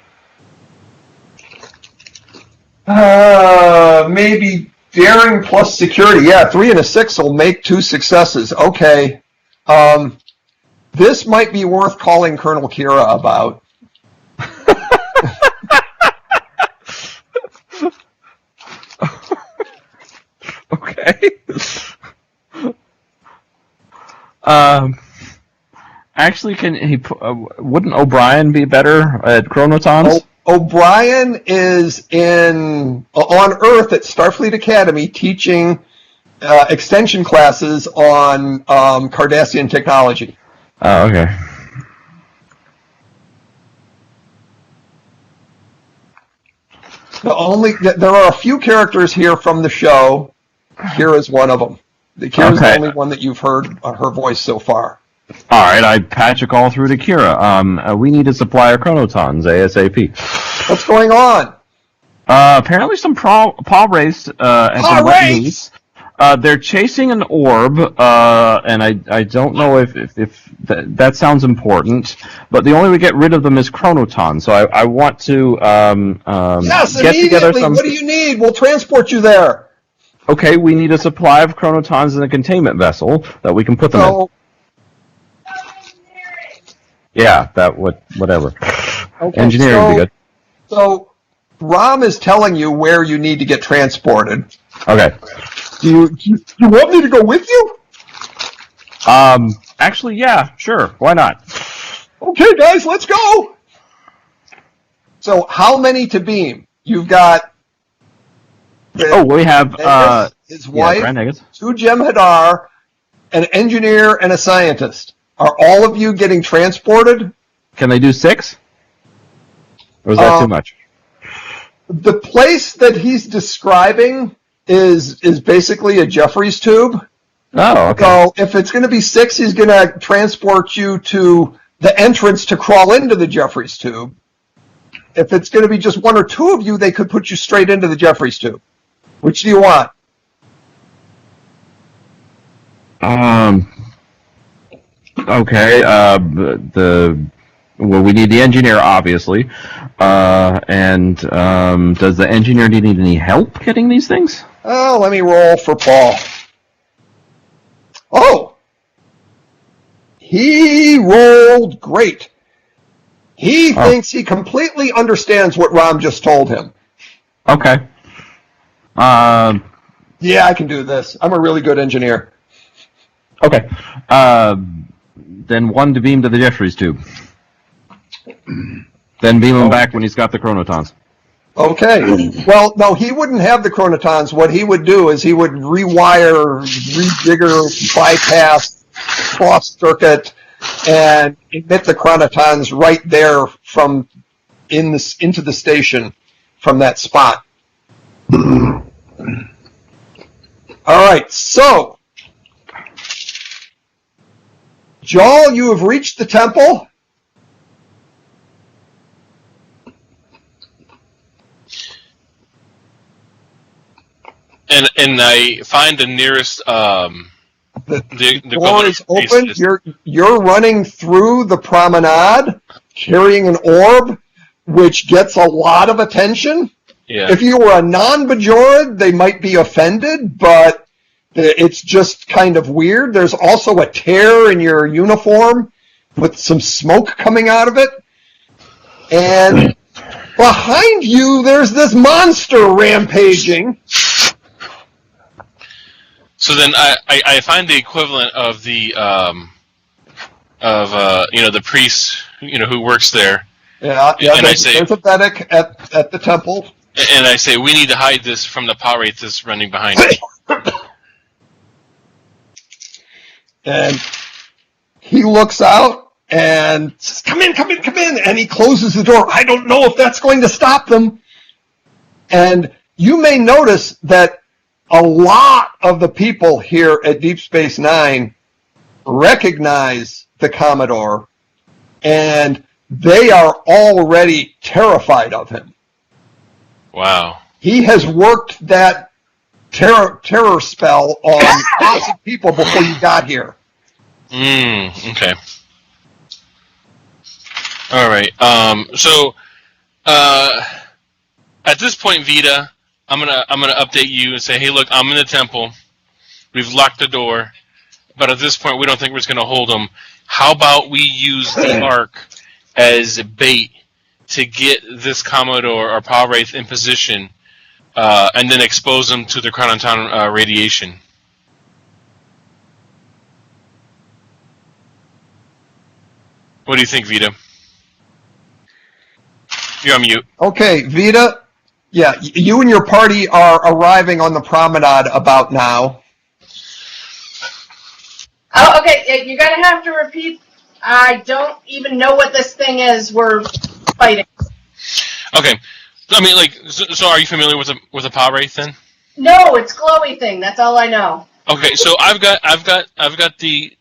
maybe daring plus security. Yeah, 3 and a 6 will make 2 successes. Okay. This might be worth calling Colonel Kira about. Okay. Actually, wouldn't O'Brien be better at chronotons? O'Brien is on Earth at Starfleet Academy teaching extension classes on Cardassian technology. Oh, okay. There are a few characters here from the show. Kira's one of them. Kira's the only one that you've heard her voice so far. All right, I patch a call through to Kira. We need a supply of chronotons ASAP. What's going on? Apparently some paw race has been let loose. They're chasing an orb, and I don't know if that sounds important, but the only way to get rid of them is chronotons. So I want to yes, get together some. What do you need? We'll transport you there. Okay, we need a supply of chronotons in a containment vessel that we can put them in. Yeah, whatever. Okay, Engineering would be good. So, Rom is telling you where you need to get transported. Okay. Do you want me to go with you? Actually, yeah, sure. Why not? Okay, guys, let's go. So, how many to beam? You've got. We have his wife, Grand Negus. 2 Jem'Hadar, an engineer, and a scientist. Are all of you getting transported? Can they do 6? Or is that too much? The place that he's describing is basically a Jeffries tube. Oh, okay. So if it's going to be 6, he's going to transport you to the entrance to crawl into the Jeffries tube. If it's going to be just 1 or 2 of you, they could put you straight into the Jeffries tube. Which do you want? Okay. We need the engineer, obviously. And does the engineer need any help getting these things? Oh, let me roll for Paul. Oh! He rolled great. He thinks he completely understands what Rom just told him. Okay. Yeah, I can do this. I'm a really good engineer. Okay. Then one to beam to the Jeffries tube. Then beam him back when he's got the chronotons. Okay. Well, no, he wouldn't have the chronotons. What he would do is he would rejigger, bypass, cross circuit, and emit the chronotons right there from into the station from that spot. All right. So, Jal, you have reached the temple. And I find the nearest The door is open. You're running through the promenade, carrying an orb, which gets a lot of attention. Yeah. If you were a non-Bajoran, they might be offended, but it's just kind of weird. There's also a tear in your uniform with some smoke coming out of it. And behind you, there's this monster rampaging. So then I find the equivalent of the the priest who works there. Yeah. And I say, there's a Vedic at the temple. And I say, we need to hide this from the power wraith that's running behind us. And he looks out and says, come in, and he closes the door. I don't know if that's going to stop them. And you may notice that a lot of the people here at Deep Space Nine recognize the Commodore, and they are already terrified of him. Wow. He has worked that terror spell on lots of people before you got here. Okay. All right. So at this point, Vita, I'm gonna update you and say, hey, look, I'm in the temple. We've locked the door, but at this point, we don't think we're just gonna hold them. How about we use the Ark as bait to get this Commodore or Power Wraith in position, and then expose them to the chronoton radiation? What do you think, Vita? You're on mute. Okay, Vita. Yeah, you and your party are arriving on the promenade about now. Oh, okay. You're gonna have to repeat. I don't even know what this thing is we're fighting. Okay. I mean, so are you familiar with a Power Wraith then? No, it's glowy thing. That's all I know. Okay, so I've got the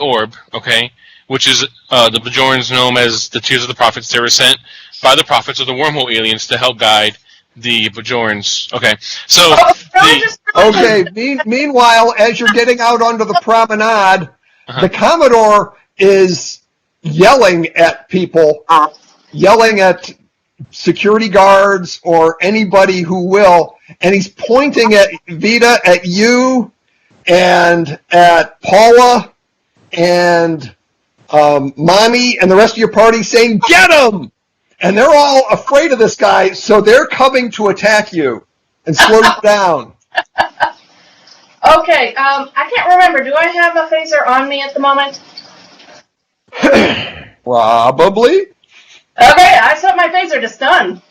orb, okay, which is the Bajorans know them as the Tears of the Prophets. They were sent by the prophets of the wormhole aliens to help guide the Bajorans. Okay, so Meanwhile, as you're getting out onto the promenade, the Commodore is yelling at people, yelling at security guards or anybody who will, and he's pointing at Vita, at you, and at Paula, and Mommy, and the rest of your party, saying, "Get him!" And they're all afraid of this guy, so they're coming to attack you and slow you down. Okay, I can't remember. Do I have a phaser on me at the moment? Probably. Okay, I set my phaser to stun.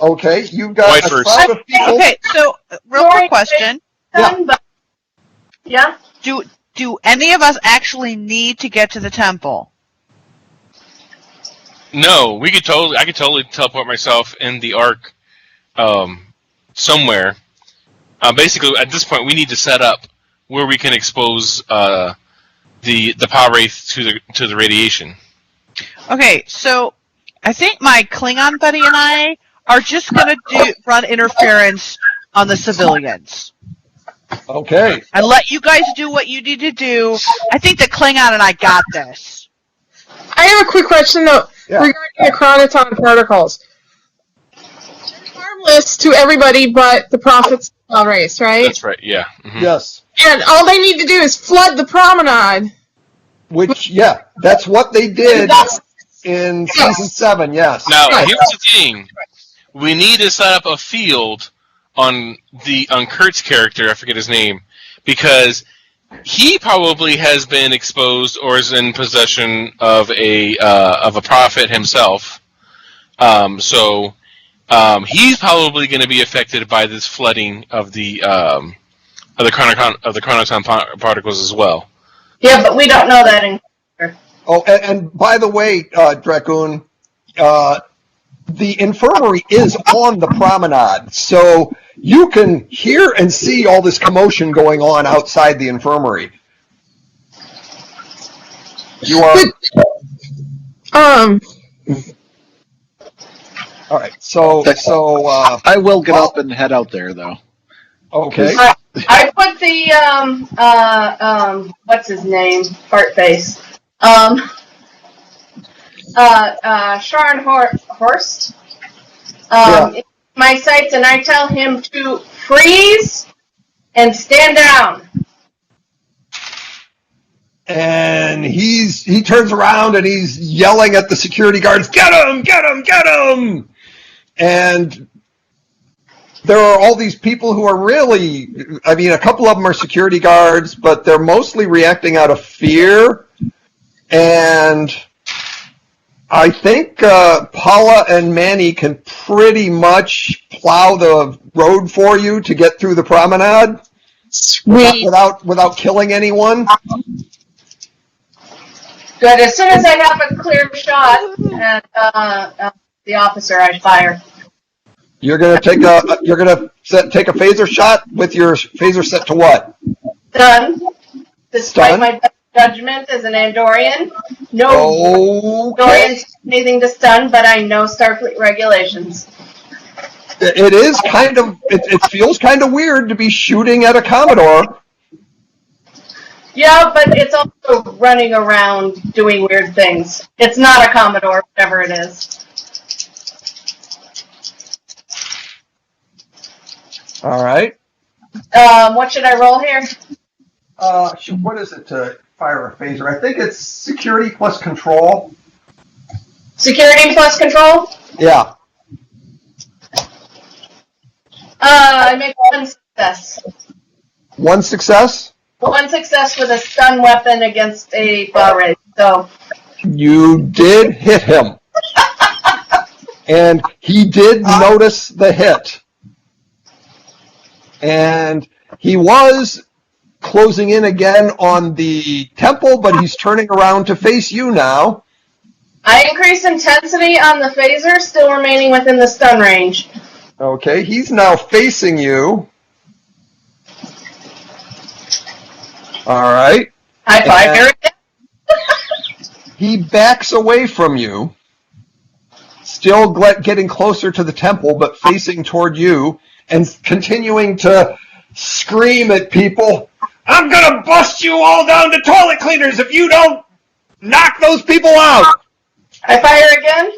Okay, you've got a crowd of people. Okay, so real quick question. Yeah. Do any of us actually need to get to the temple? No, I could totally teleport myself in the Ark somewhere. Basically, at this point, we need to set up where we can expose the Power Wraith to the radiation. Okay, so I think my Klingon buddy and I are just going to run interference on the civilians. Okay. And let you guys do what you need to do. I think the Klingon and I got this. I have a quick question, though, regarding the chronoton protocols. They're harmless to everybody but the prophets of the race, right? That's right, yeah. Mm-hmm. Yes. And all they need to do is flood the promenade. Which, that's what they did in Season 7, yes. Now, here's the thing. We need to set up a field on Kurt's character. I forget his name, because he probably has been exposed or is in possession of a prophet himself. So he's probably going to be affected by this flooding of the chronoton particles as well. Yeah, but we don't know that in. Oh, and by the way, Dracoon, the infirmary is on the promenade, so you can hear and see all this commotion going on outside the infirmary. You are. All right. So I will get up and head out there, though. Okay. I put the what's his name? Fartface. Sharon Horst. In my sights, and I tell him to freeze and stand down. And he turns around and he's yelling at the security guards, "Get him! Get him! Get him!" And there are all these people who are really, I mean, a couple of them are security guards, but they're mostly reacting out of fear. And I think Paula and Manny can pretty much plow the road for you to get through the promenade without killing anyone. Good. As soon as I have a clear shot at the officer, I fire. You're gonna take a phaser shot with your phaser set to what? Stun. Despite my judgment as an Andorian, no Andorians anything to stun, but I know Starfleet regulations. It is kind of. It feels kind of weird to be shooting at a Commodore. Yeah, but it's also running around doing weird things. It's not a Commodore, whatever it is. All right. What should I roll here? What is it to fire a phaser? I think it's security plus control. Security plus control? Yeah. I make one success. One success? One success with a stun weapon against a bow race. So you did hit him. And he did notice the hit. And he was closing in again on the temple, but he's turning around to face you now. I increase intensity on the phaser, still remaining within the stun range. Okay, he's now facing you. All right. I fire again. He backs away from you, still getting closer to the temple, but facing toward you, and continuing to scream at people, "I'm going to bust you all down to toilet cleaners if you don't knock those people out." I fire again.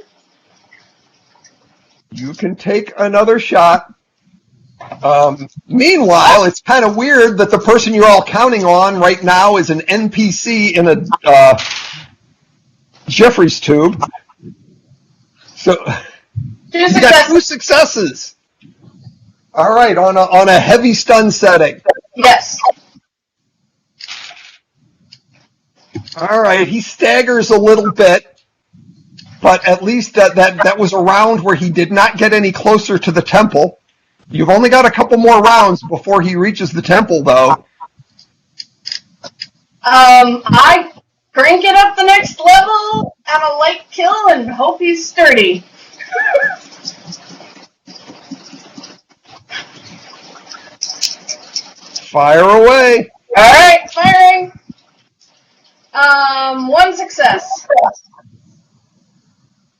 You can take another shot. Meanwhile, it's kind of weird that the person you're all counting on right now is an NPC in a Jeffries tube. So you got 2 successes. All right, on a heavy stun setting. Yes. All right, he staggers a little bit, but at least that was a round where he did not get any closer to the temple. You've only got a couple more rounds before he reaches the temple, though. I crank it up the next level on a light kill and hope he's sturdy. Fire away. All right, firing. 1 success.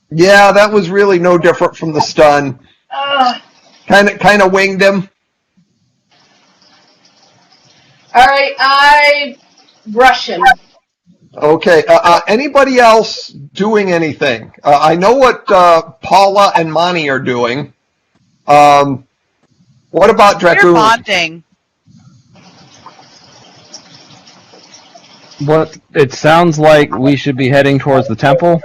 Yeah, that was really no different from the stun. Kind of winged him. All right, I rush him. Okay. Anybody else doing anything? I know what Paula and Monty are doing. What about Dracoon? We're bonding. What? It sounds like we should be heading towards the temple.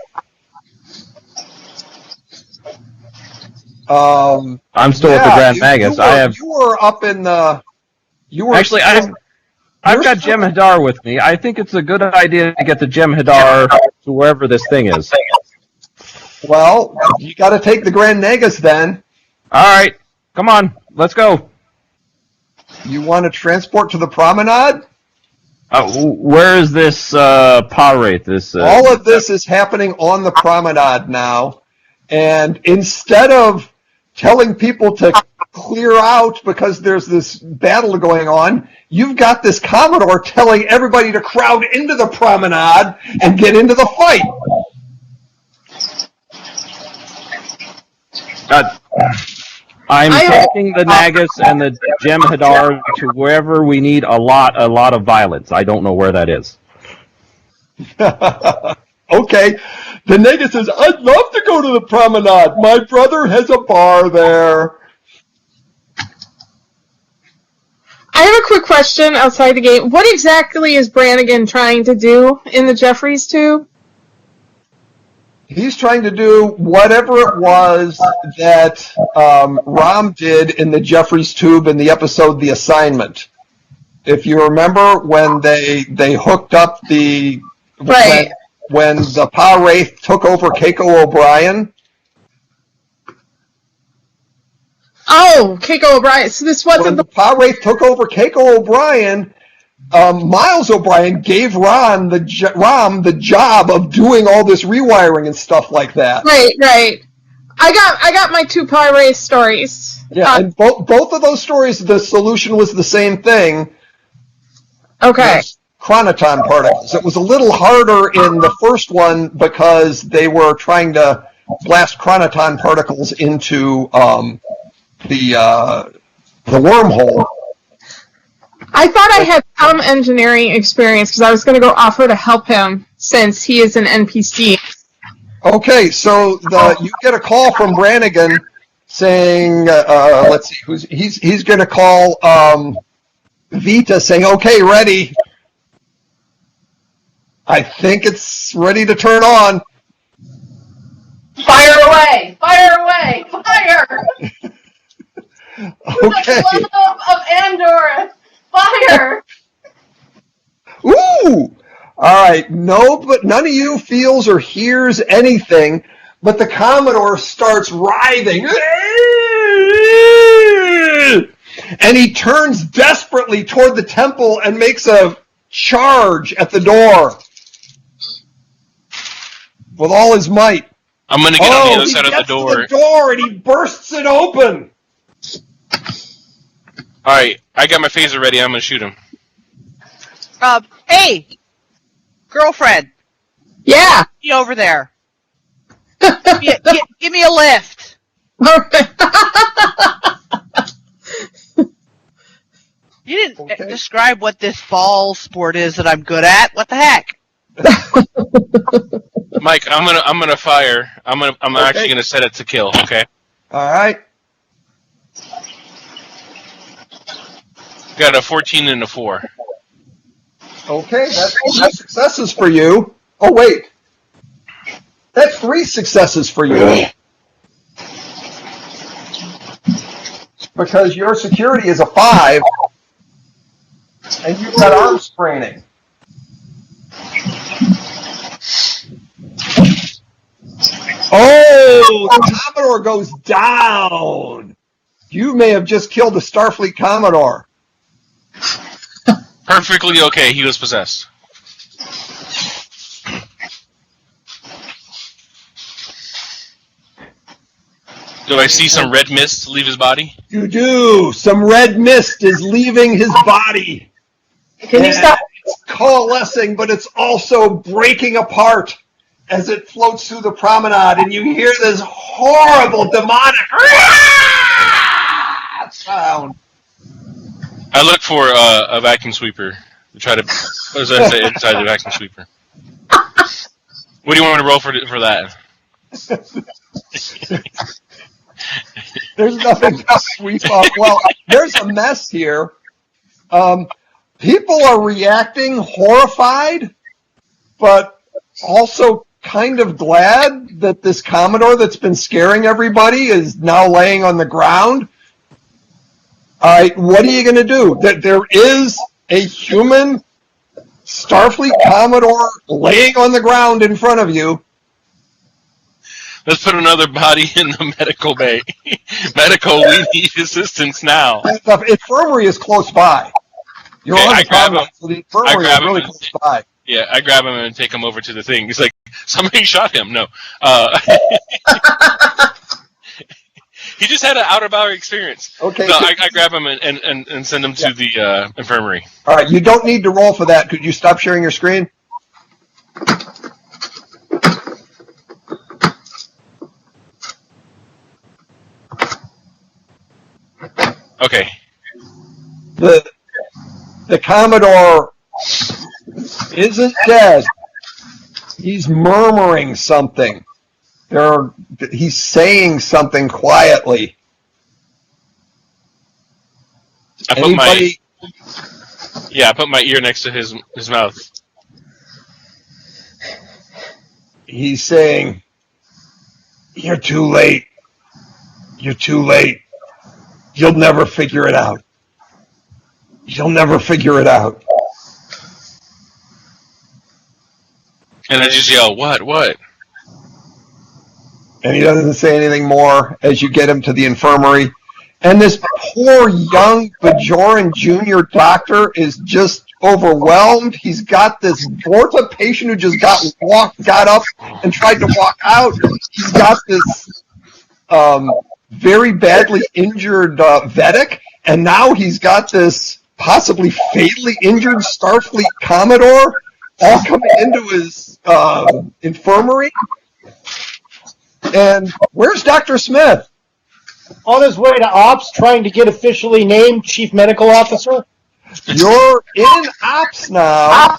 I'm still at the Grand Nagus. You were up in the. You were actually. I've got Jem'Hadar with me. I think it's a good idea to get the Jem'Hadar to wherever this thing is. Well, you got to take the Grand Nagus then. All right, come on, let's go. You want to transport to the promenade? Where is this Wraith? All of this is happening on the promenade now, and instead of telling people to clear out because there's this battle going on, you've got this Commodore telling everybody to crowd into the promenade and get into the fight. I'm taking the Nagus and the Jem'Hadar to wherever we need a lot of violence. I don't know where that is. Okay. The Nagus says, I'd love to go to the promenade. My brother has a bar there. I have a quick question outside the game. What exactly is Brannigan trying to do in the Jeffries tube? He's trying to do whatever it was that Rom did in the Jeffries tube in the episode The Assignment. If you remember when they hooked up the... Right. When the Pa Wraith took over Keiko O'Brien. Oh, Keiko O'Brien. So this wasn't when the Pa Wraith took over Keiko O'Brien, Miles O'Brien gave Rom the job of doing all this rewiring and stuff like that. Right. I got my two Pa Wraith stories. Yeah, and both of those stories, the solution was the same thing. Okay. Chronoton particles. It was a little harder in the first one because they were trying to blast chronoton particles into the wormhole. I thought I had some engineering experience because I was going to go offer to help him since he is an NPC. Okay, so you get a call from Brannigan saying, let's see, he's going to call Vita saying, okay, ready. I think it's ready to turn on. Fire away! Fire away! Fire! Okay. The love of Andor! Fire! Ooh! All right. No, but none of you feels or hears anything, but the Commodore starts writhing. And he turns desperately toward the temple and makes a charge at the door with all his might. I'm going to get on the other side of the door. He gets to the door and he bursts it open. All right, I got my phaser ready. I'm going to shoot him. Hey, girlfriend. Yeah. Be over there. Give me a lift. You didn't describe what this ball sport is that I'm good at. What the heck? Mike, I'm gonna fire. I'm actually gonna set it to kill. Okay. All right. Got a 14 and a 4. Okay, that's 2 successes for you. Oh wait, that's 3 successes for you. Because your security is a 5, and you've got arm spraining. Oh, the Commodore goes down. You may have just killed a Starfleet Commodore. Perfectly okay. He was possessed. Do I see some red mist leave his body? You do. Some red mist is leaving his body. Can you stop? It's coalescing, but it's also breaking apart as it floats through the promenade, and you hear this horrible demonic sound. I look for a vacuum sweeper to try to possess it inside the vacuum sweeper. What do you want me to roll for that? There's nothing to sweep up. Well, there's a mess here. People are reacting horrified, but also kind of glad that this Commodore that's been scaring everybody is now laying on the ground. All right, what are you going to do? There is a human Starfleet Commodore laying on the ground in front of you. Let's put another body in the medical bay. Medical, we need assistance now. The infirmary is close by. You're Okay, on I the grab promenade, him. so the infirmary is really close by. Yeah, I grab him and take him over to the thing. He's like, somebody shot him. No. He just had an out-of-hour experience. Okay. So I grab him and send him to the infirmary. All right, you don't need to roll for that. Could you stop sharing your screen? Okay. The Commodore isn't dead. He's murmuring something. He's saying something quietly. I put my ear next to his mouth. He's saying, "You're too late. You're too late. You'll never figure it out. You'll never figure it out." And I just yell, "What?" And he doesn't say anything more as you get him to the infirmary. And this poor young Bajoran Jr. doctor is just overwhelmed. He's got this Vorta patient who just got up and tried to walk out. He's got this very badly injured Vedic, and now he's got this possibly fatally injured Starfleet Commodore all coming into his infirmary. And where's Dr. Smith? On his way to ops, trying to get officially named Chief Medical Officer. You're in ops now,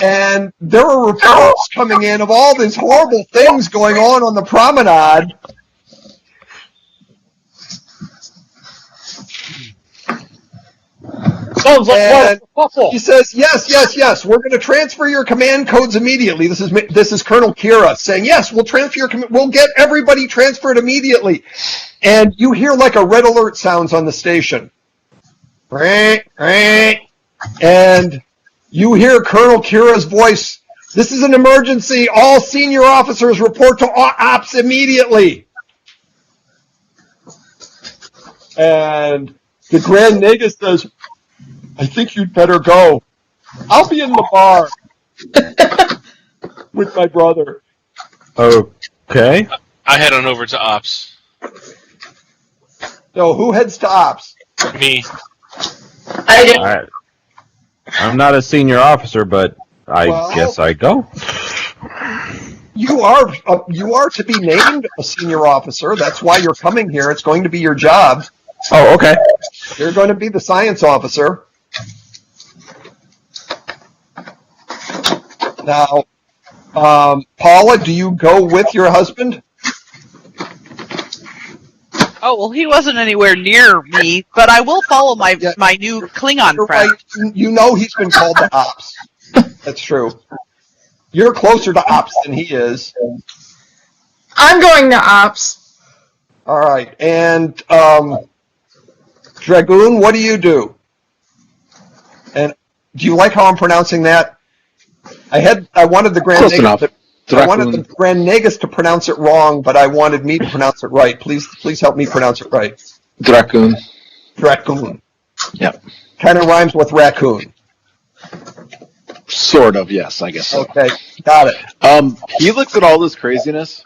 and there are reports coming in of all these horrible things going on the promenade. Sounds like And what? he says, yes, we're going to transfer your command codes immediately. This is Colonel Kira saying, yes, we'll transfer we'll get everybody transferred immediately. And you hear like a red alert sounds on the station. And you hear Colonel Kira's voice, "This is an emergency. All senior officers report to ops immediately." And the Grand Nagus says, "I think you'd better go. I'll be in the bar with my brother." Okay. I head on over to ops. So who heads to ops? Me. I do. I'm not a senior officer, but I guess I go. You are to be named a senior officer. That's why you're coming here. It's going to be your job. Oh, okay. You're going to be the science officer. Now, Paula, do you go with your husband? Oh, well, he wasn't anywhere near me, but I will follow my new Klingon You're friend. right. You know he's been called to ops. That's true. You're closer to ops than he is. I'm going to ops. All right. And Dragoon, what do you do? And do you like how I'm pronouncing that? I wanted the Grand Close enough. I wanted the Grand Nagus to pronounce it wrong, but I wanted me to pronounce it right. Please help me pronounce it right. Dracoon. Dracoon. Yep. Kind of rhymes with raccoon. Sort of, yes, I guess so. Okay, got it. He looks at all this craziness,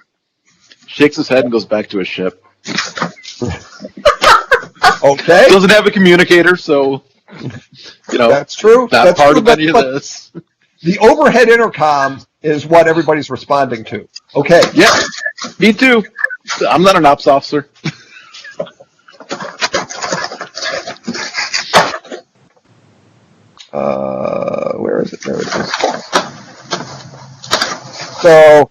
shakes his head, and goes back to his ship. Okay. Doesn't have a communicator, so, That's true. not That's part true, of any of but this. the overhead intercom is what everybody's responding to. Okay. Yeah, me too. I'm not an ops officer. Where is it? There it is. So,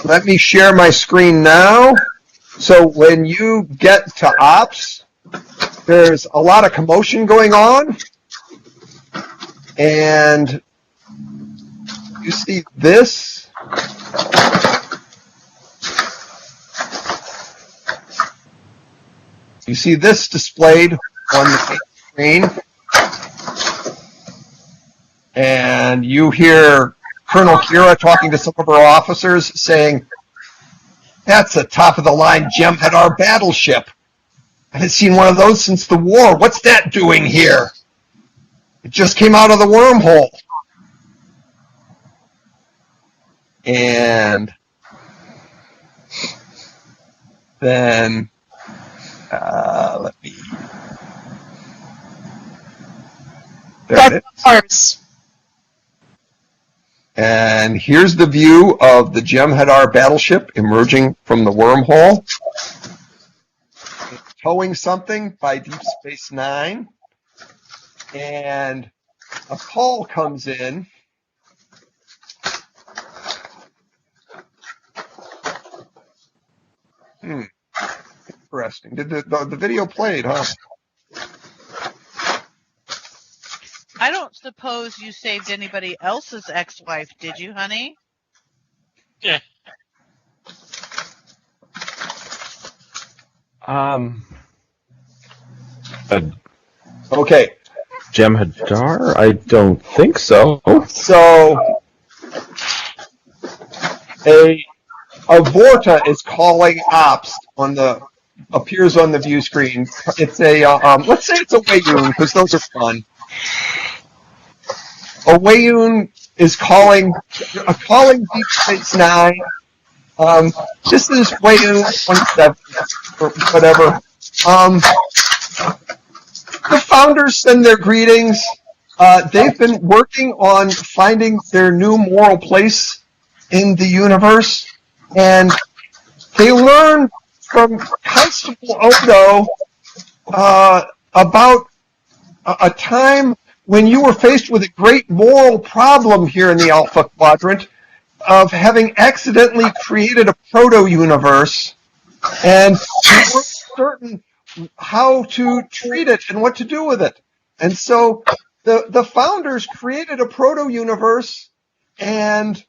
let me share my screen now. So when you get to ops, there's a lot of commotion going on, and you see this. You see this displayed on the screen, and you hear Colonel Kira talking to some of her officers saying, "That's a top-of-the-line Jem'Hadar battleship. I haven't seen one of those since the war. What's that doing here? It just came out of the wormhole." And then, let me... There it is. Ours. And here's the view of the Jem'Hadar battleship emerging from the wormhole. It's towing something by Deep Space Nine. And a call comes in. Interesting. Did the video played, huh? I don't suppose you saved anybody else's ex-wife, did you, honey? Yeah. Okay. Jem'Hadar? I don't think so. So a Vorta is calling ops appears on the view screen. It's a let's say it's a Wayun, because those are fun. A Wayun is calling Deep Space Nine. This is Wayun 27 or whatever. The founders send their greetings. They've been working on finding their new moral place in the universe, and they learned from Constable Odo about a time when you were faced with a great moral problem here in the Alpha Quadrant of having accidentally created a proto-universe, and you weren't certain how to treat it and what to do with it. And so the founders created a proto-universe, and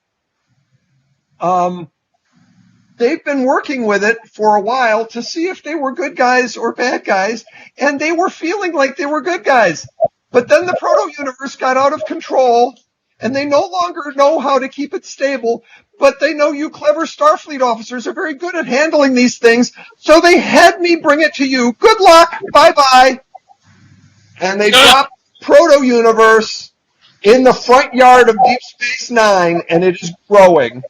they've been working with it for a while to see if they were good guys or bad guys, and they were feeling like they were good guys. But then the proto-universe got out of control, and they no longer know how to keep it stable, but they know you clever Starfleet officers are very good at handling these things, so they had me bring it to you. Good luck. Bye-bye. And they dropped proto-universe in the front yard of Deep Space Nine, and it is growing.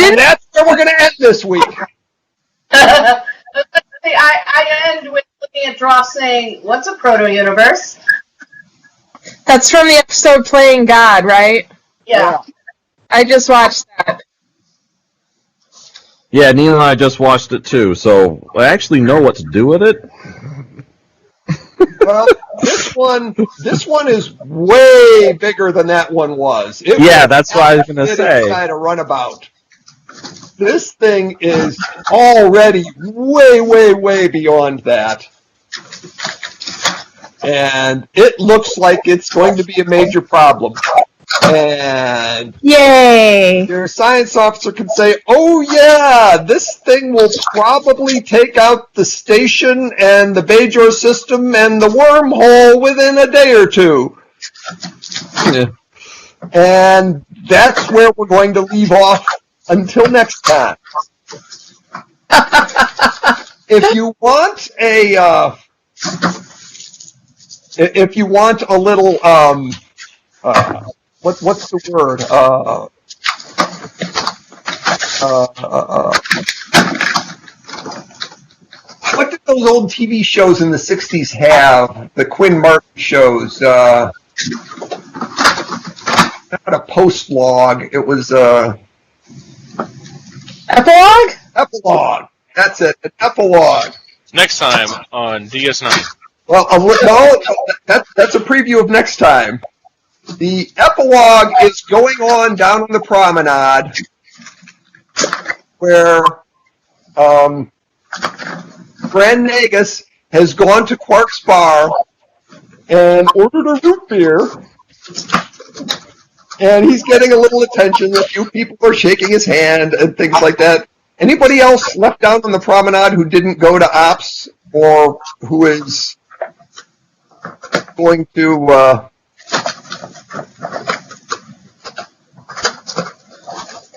And that's where we're going to end this week. I end with looking at Dross saying, "What's a proto-universe?" That's from the episode Playing God, right? Yeah. I just watched that. Yeah, Neil and I just watched it too, so I actually know what to do with it. Well, this one is way bigger than that one was. That's what I was going to say. Inside a runabout. This thing is already way, way, way beyond that. And it looks like it's going to be a major problem. And Yay! your science officer can say, "Oh yeah, this thing will probably take out the station and the Bajor system and the wormhole within a day or two." Yeah. And that's where we're going to leave off until next time. If you want a little what's the word? What did those old TV shows in the 60s have? The Quinn Martin shows. Not a post-log. It was Epilogue? Epilogue. That's it. An epilogue. Next time on DS9. Well, no, that's a preview of next time. The epilogue is going on down on the promenade, where Grand Nagus has gone to Quark's bar and ordered a root beer, and he's getting a little attention. A few people are shaking his hand and things like that. Anybody else left down on the promenade who didn't go to Ops or who is going to...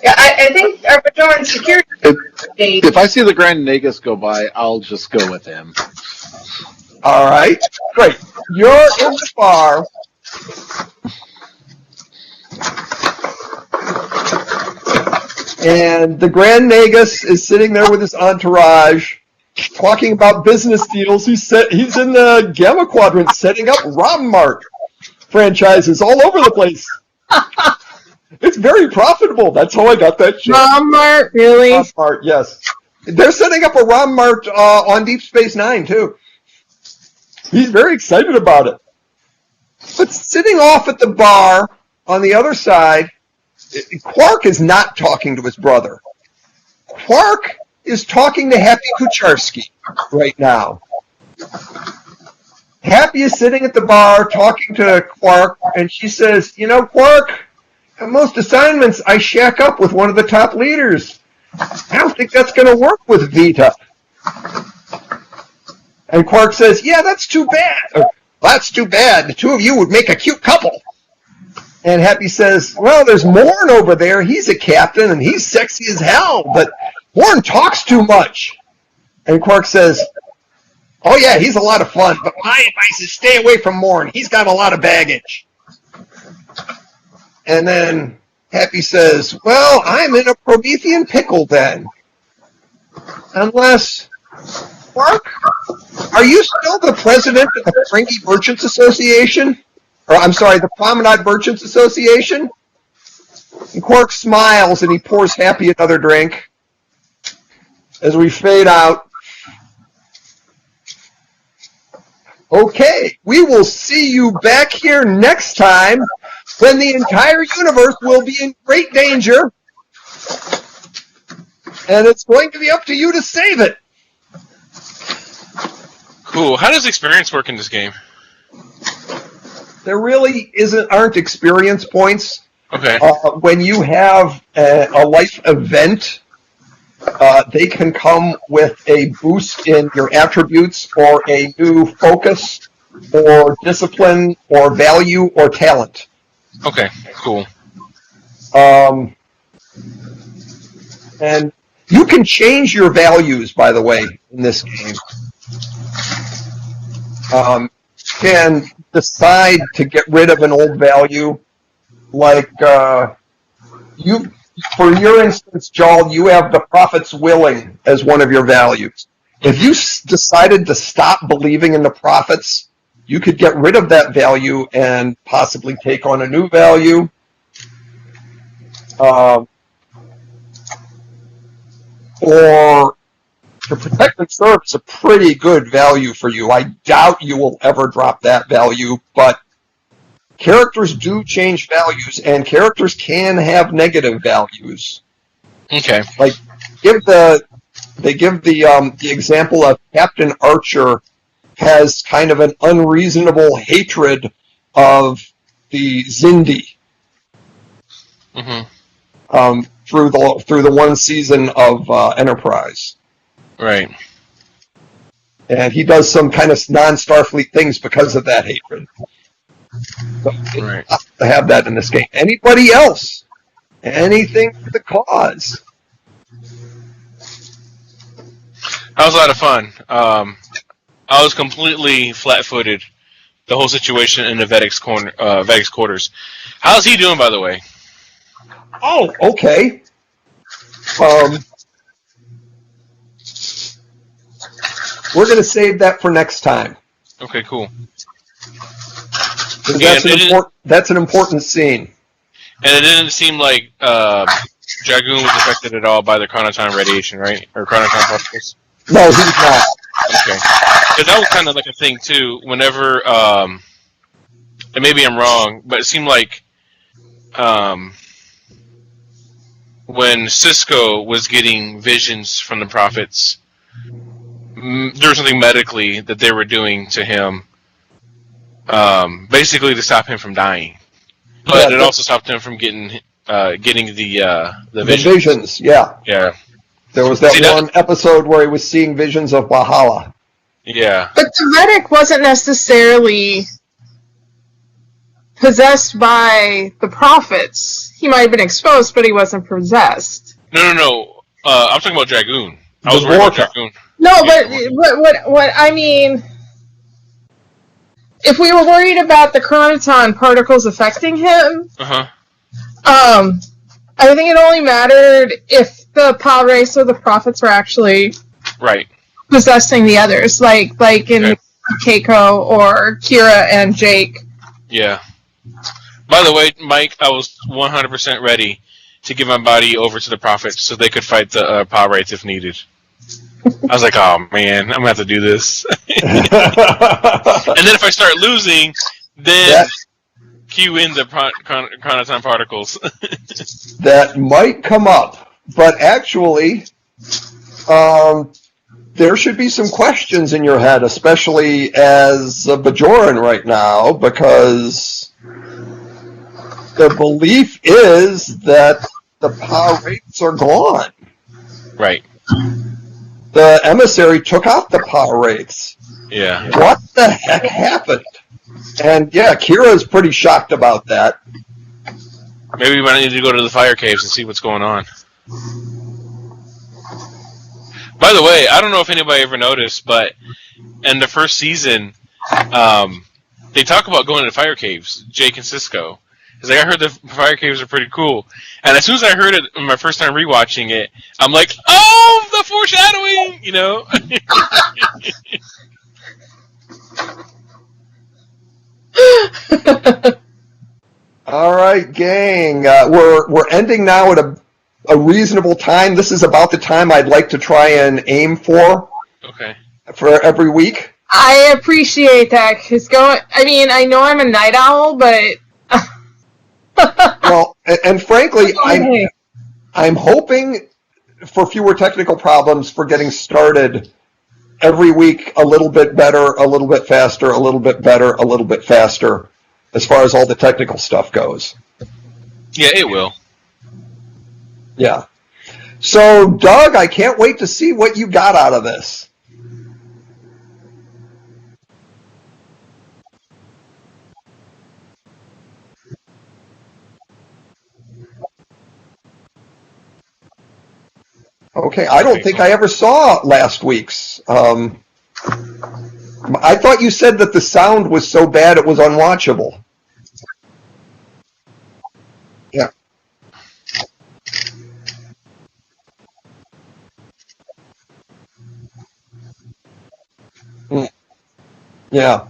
Yeah, I think our Bajoran security... If I see the Grand Nagus go by, I'll just go with him. All right, great. You're in the bar. And the Grand Nagus is sitting there with his entourage, talking about business deals. He's in the Gamma Quadrant setting up RomMart franchises all over the place. It's very profitable. That's how I got that shit. RomMart, really? RomMart, yes. They're setting up a RomMart on Deep Space Nine, too. He's very excited about it. But sitting off at the bar on the other side, Quark is not talking to his brother. Quark is talking to Happy Kucharski right now. Happy is sitting at the bar talking to Quark, and she says, you know, Quark, at most assignments, I shack up with one of the top leaders. I don't think that's going to work with Vita. And Quark says, yeah, that's too bad. That's too bad. The two of you would make a cute couple. And Happy says, well, there's Morn over there. He's a captain, and he's sexy as hell, but Morn talks too much. And Quark says, oh, yeah, he's a lot of fun, but my advice is stay away from Morn. He's got a lot of baggage. And then Happy says, well, I'm in a Promethean pickle then. Unless, Quark, are you still the president of the Ferengi Merchants Association? Or, I'm sorry, the Promenade Merchants Association? And Quark smiles and he pours Happy another drink. As we fade out. Okay, we will see you back here next time when the entire universe will be in great danger. And it's going to be up to you to save it. Cool. How does experience work in this game? There really aren't experience points. Okay. When you have a life event, they can come with a boost in your attributes or a new focus or discipline or value or talent. Okay, cool. And you can change your values, by the way, in this game. Can decide to get rid of an old value, like for your instance, Jarl, you have the Prophet's Willing as one of your values. If you decided to stop believing in the Prophets, you could get rid of that value and possibly take on a new value. Or to protect and serve is a pretty good value for you. I doubt you will ever drop that value, but characters do change values, and characters can have negative values. Okay. Like, they give the example of Captain Archer has kind of an unreasonable hatred of the Xindi. Mm-hmm. Through the one season of Enterprise. Right. And he does some kind of non-Starfleet things because of that hatred. So right. To have that in this game. Anybody else? Anything for the cause? That was a lot of fun. I was completely flat-footed. The whole situation in the Vedek's quarters. How's he doing, by the way? Oh, okay. We're going to save that for next time. Okay, cool. That's an important scene. And it didn't seem like Dragoon was affected at all by the chronotime radiation, right? Or chronotime particles? No, he's not. Okay. Because that was kind of like a thing, too. Whenever, and maybe I'm wrong, but it seemed like when Cisco was getting visions from the prophets, there was something medically that they were doing to him, basically to stop him from dying. But it also stopped him from getting the visions. Yeah. Yeah. There was that one episode where he was seeing visions of Valhalla. Yeah. But the medic wasn't necessarily possessed by the prophets. He might have been exposed, but he wasn't possessed. No. I'm talking about Dragoon. I was worried about Dragoon. No, but what I mean, if we were worried about the chronoton particles affecting him, I think it only mattered if the Pal race or the prophets were actually possessing the others, like in Keiko or Kira and Jake. Yeah. By the way, Mike, I was 100% ready to give my body over to the prophets so they could fight the Pal race if needed. I was like, oh man, I'm gonna have to do this. And then if I start losing, then cue in the chronoton particles. That might come up, but actually, there should be some questions in your head, especially as a Bajoran right now, because the belief is that the power rates are gone. Right. The emissary took out the power rates. Yeah. What the heck happened? And yeah, Kira's pretty shocked about that. Maybe we might need to go to the fire caves and see what's going on. By the way, I don't know if anybody ever noticed, but in the first season, they talk about going to the fire caves, Jake and Cisco. Because I heard the fire caves are pretty cool. And as soon as I heard it my first time rewatching it, I'm like, oh, the foreshadowing! You know? All right, gang. We're ending now at a reasonable time. This is about the time I'd like to try and aim for. Okay. For every week. I appreciate that, because I know I'm a night owl, but... Well, and frankly, I'm hoping for fewer technical problems for getting started every week a little bit better, a little bit faster, a little bit better, a little bit faster, as far as all the technical stuff goes. Yeah, it will. Yeah. So, Doug, I can't wait to see what you got out of this. Okay, I don't think I ever saw last week's. I thought you said that the sound was so bad it was unwatchable. Yeah. Yeah.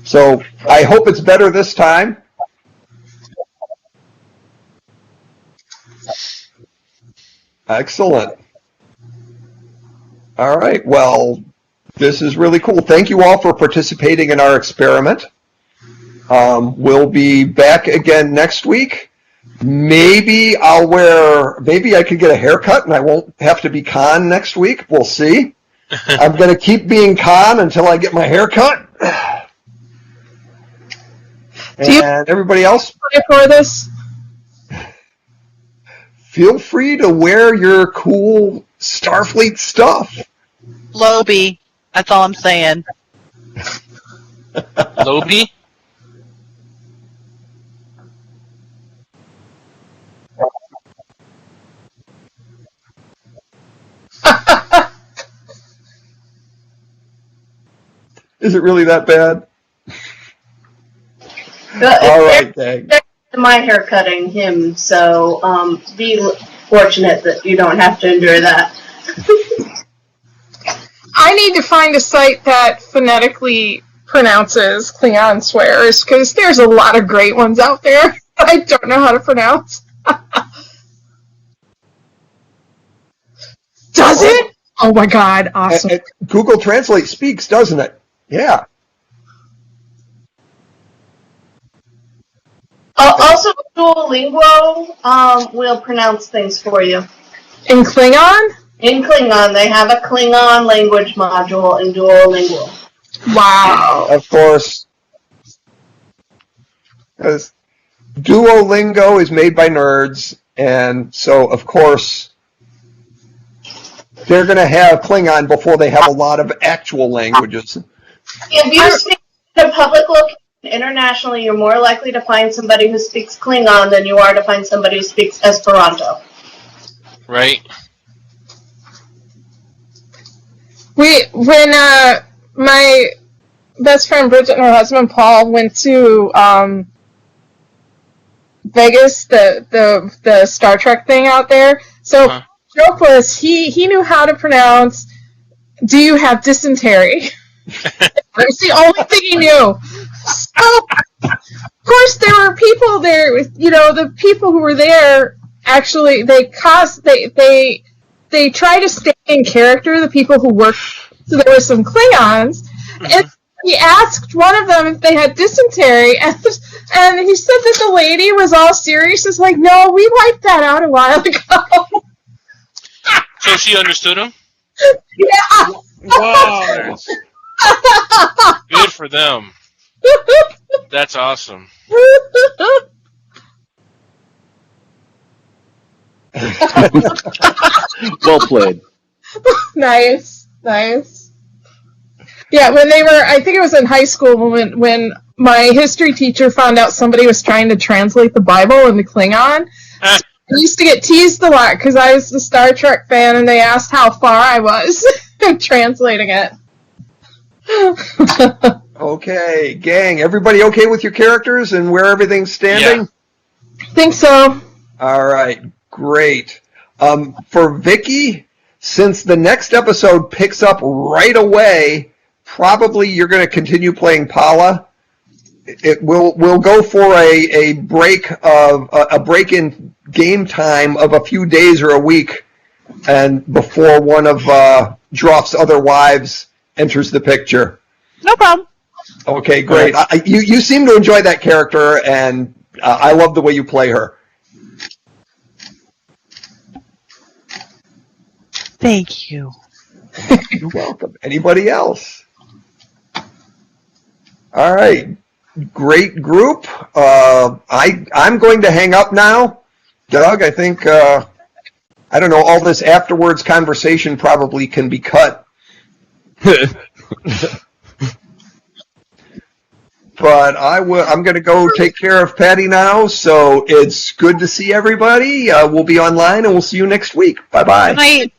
So I hope it's better this time. Excellent. All right. Well, this is really cool. Thank you all for participating in our experiment. We'll be back again next week. Maybe I could get a haircut and I won't have to be Khan next week. We'll see. I'm going to keep being Khan until I get my haircut. And everybody else, for this, feel free to wear your cool Starfleet stuff. Loby, that's all I'm saying. Loby? Is it really that bad? All right, gang. My hair cutting him, so be fortunate that you don't have to endure that. I need to find a site that phonetically pronounces Klingon swears, because there's a lot of great ones out there I don't know how to pronounce. Does it? Oh my God! Awesome. And Google Translate speaks, doesn't it? Yeah. Also, Duolingo will pronounce things for you. In Klingon? In Klingon, they have a Klingon language module in Duolingo. Wow. Of course. Because Duolingo is made by nerds, and so, of course, they're going to have Klingon before they have a lot of actual languages. If you speak in a public location internationally, you're more likely to find somebody who speaks Klingon than you are to find somebody who speaks Esperanto. Right. When my best friend Bridget and her husband Paul went to Vegas, the Star Trek thing out there. So the joke was he knew how to pronounce "Do you have dysentery?" That's the only thing he knew. So, of course, there were people there. You know, the people who were there actually they try to stay in character. The people who worked, so there were some Klingons, and he asked one of them if they had dysentery, and he said that the lady was all serious. It's like, no, we wiped that out a while ago. So she understood him? Yeah. Wow. Good for them. That's awesome. Well played. Nice. Yeah, when they were, I think it was in high school when my history teacher found out somebody was trying to translate the Bible into Klingon. I used to get teased a lot because I was a Star Trek fan, and they asked how far I was translating it. Okay, gang, everybody okay with your characters and where everything's standing? Yeah. Think so. All right, great. For Vicky, since the next episode picks up right away, probably you're going to continue playing Paula. We'll go for a break in game time of a few days or a week, and before one of Droff's other wives enters the picture. No problem. Okay, great. You seem to enjoy that character, and I love the way you play her. Thank you. You're welcome. Anybody else? All right. Great group. I'm going to hang up now. Doug, I think, I don't know, all this afterwards conversation probably can be cut. But I'm going to go take care of Patty now, so it's good to see everybody. We'll be online, and we'll see you next week. Bye-bye. Good night.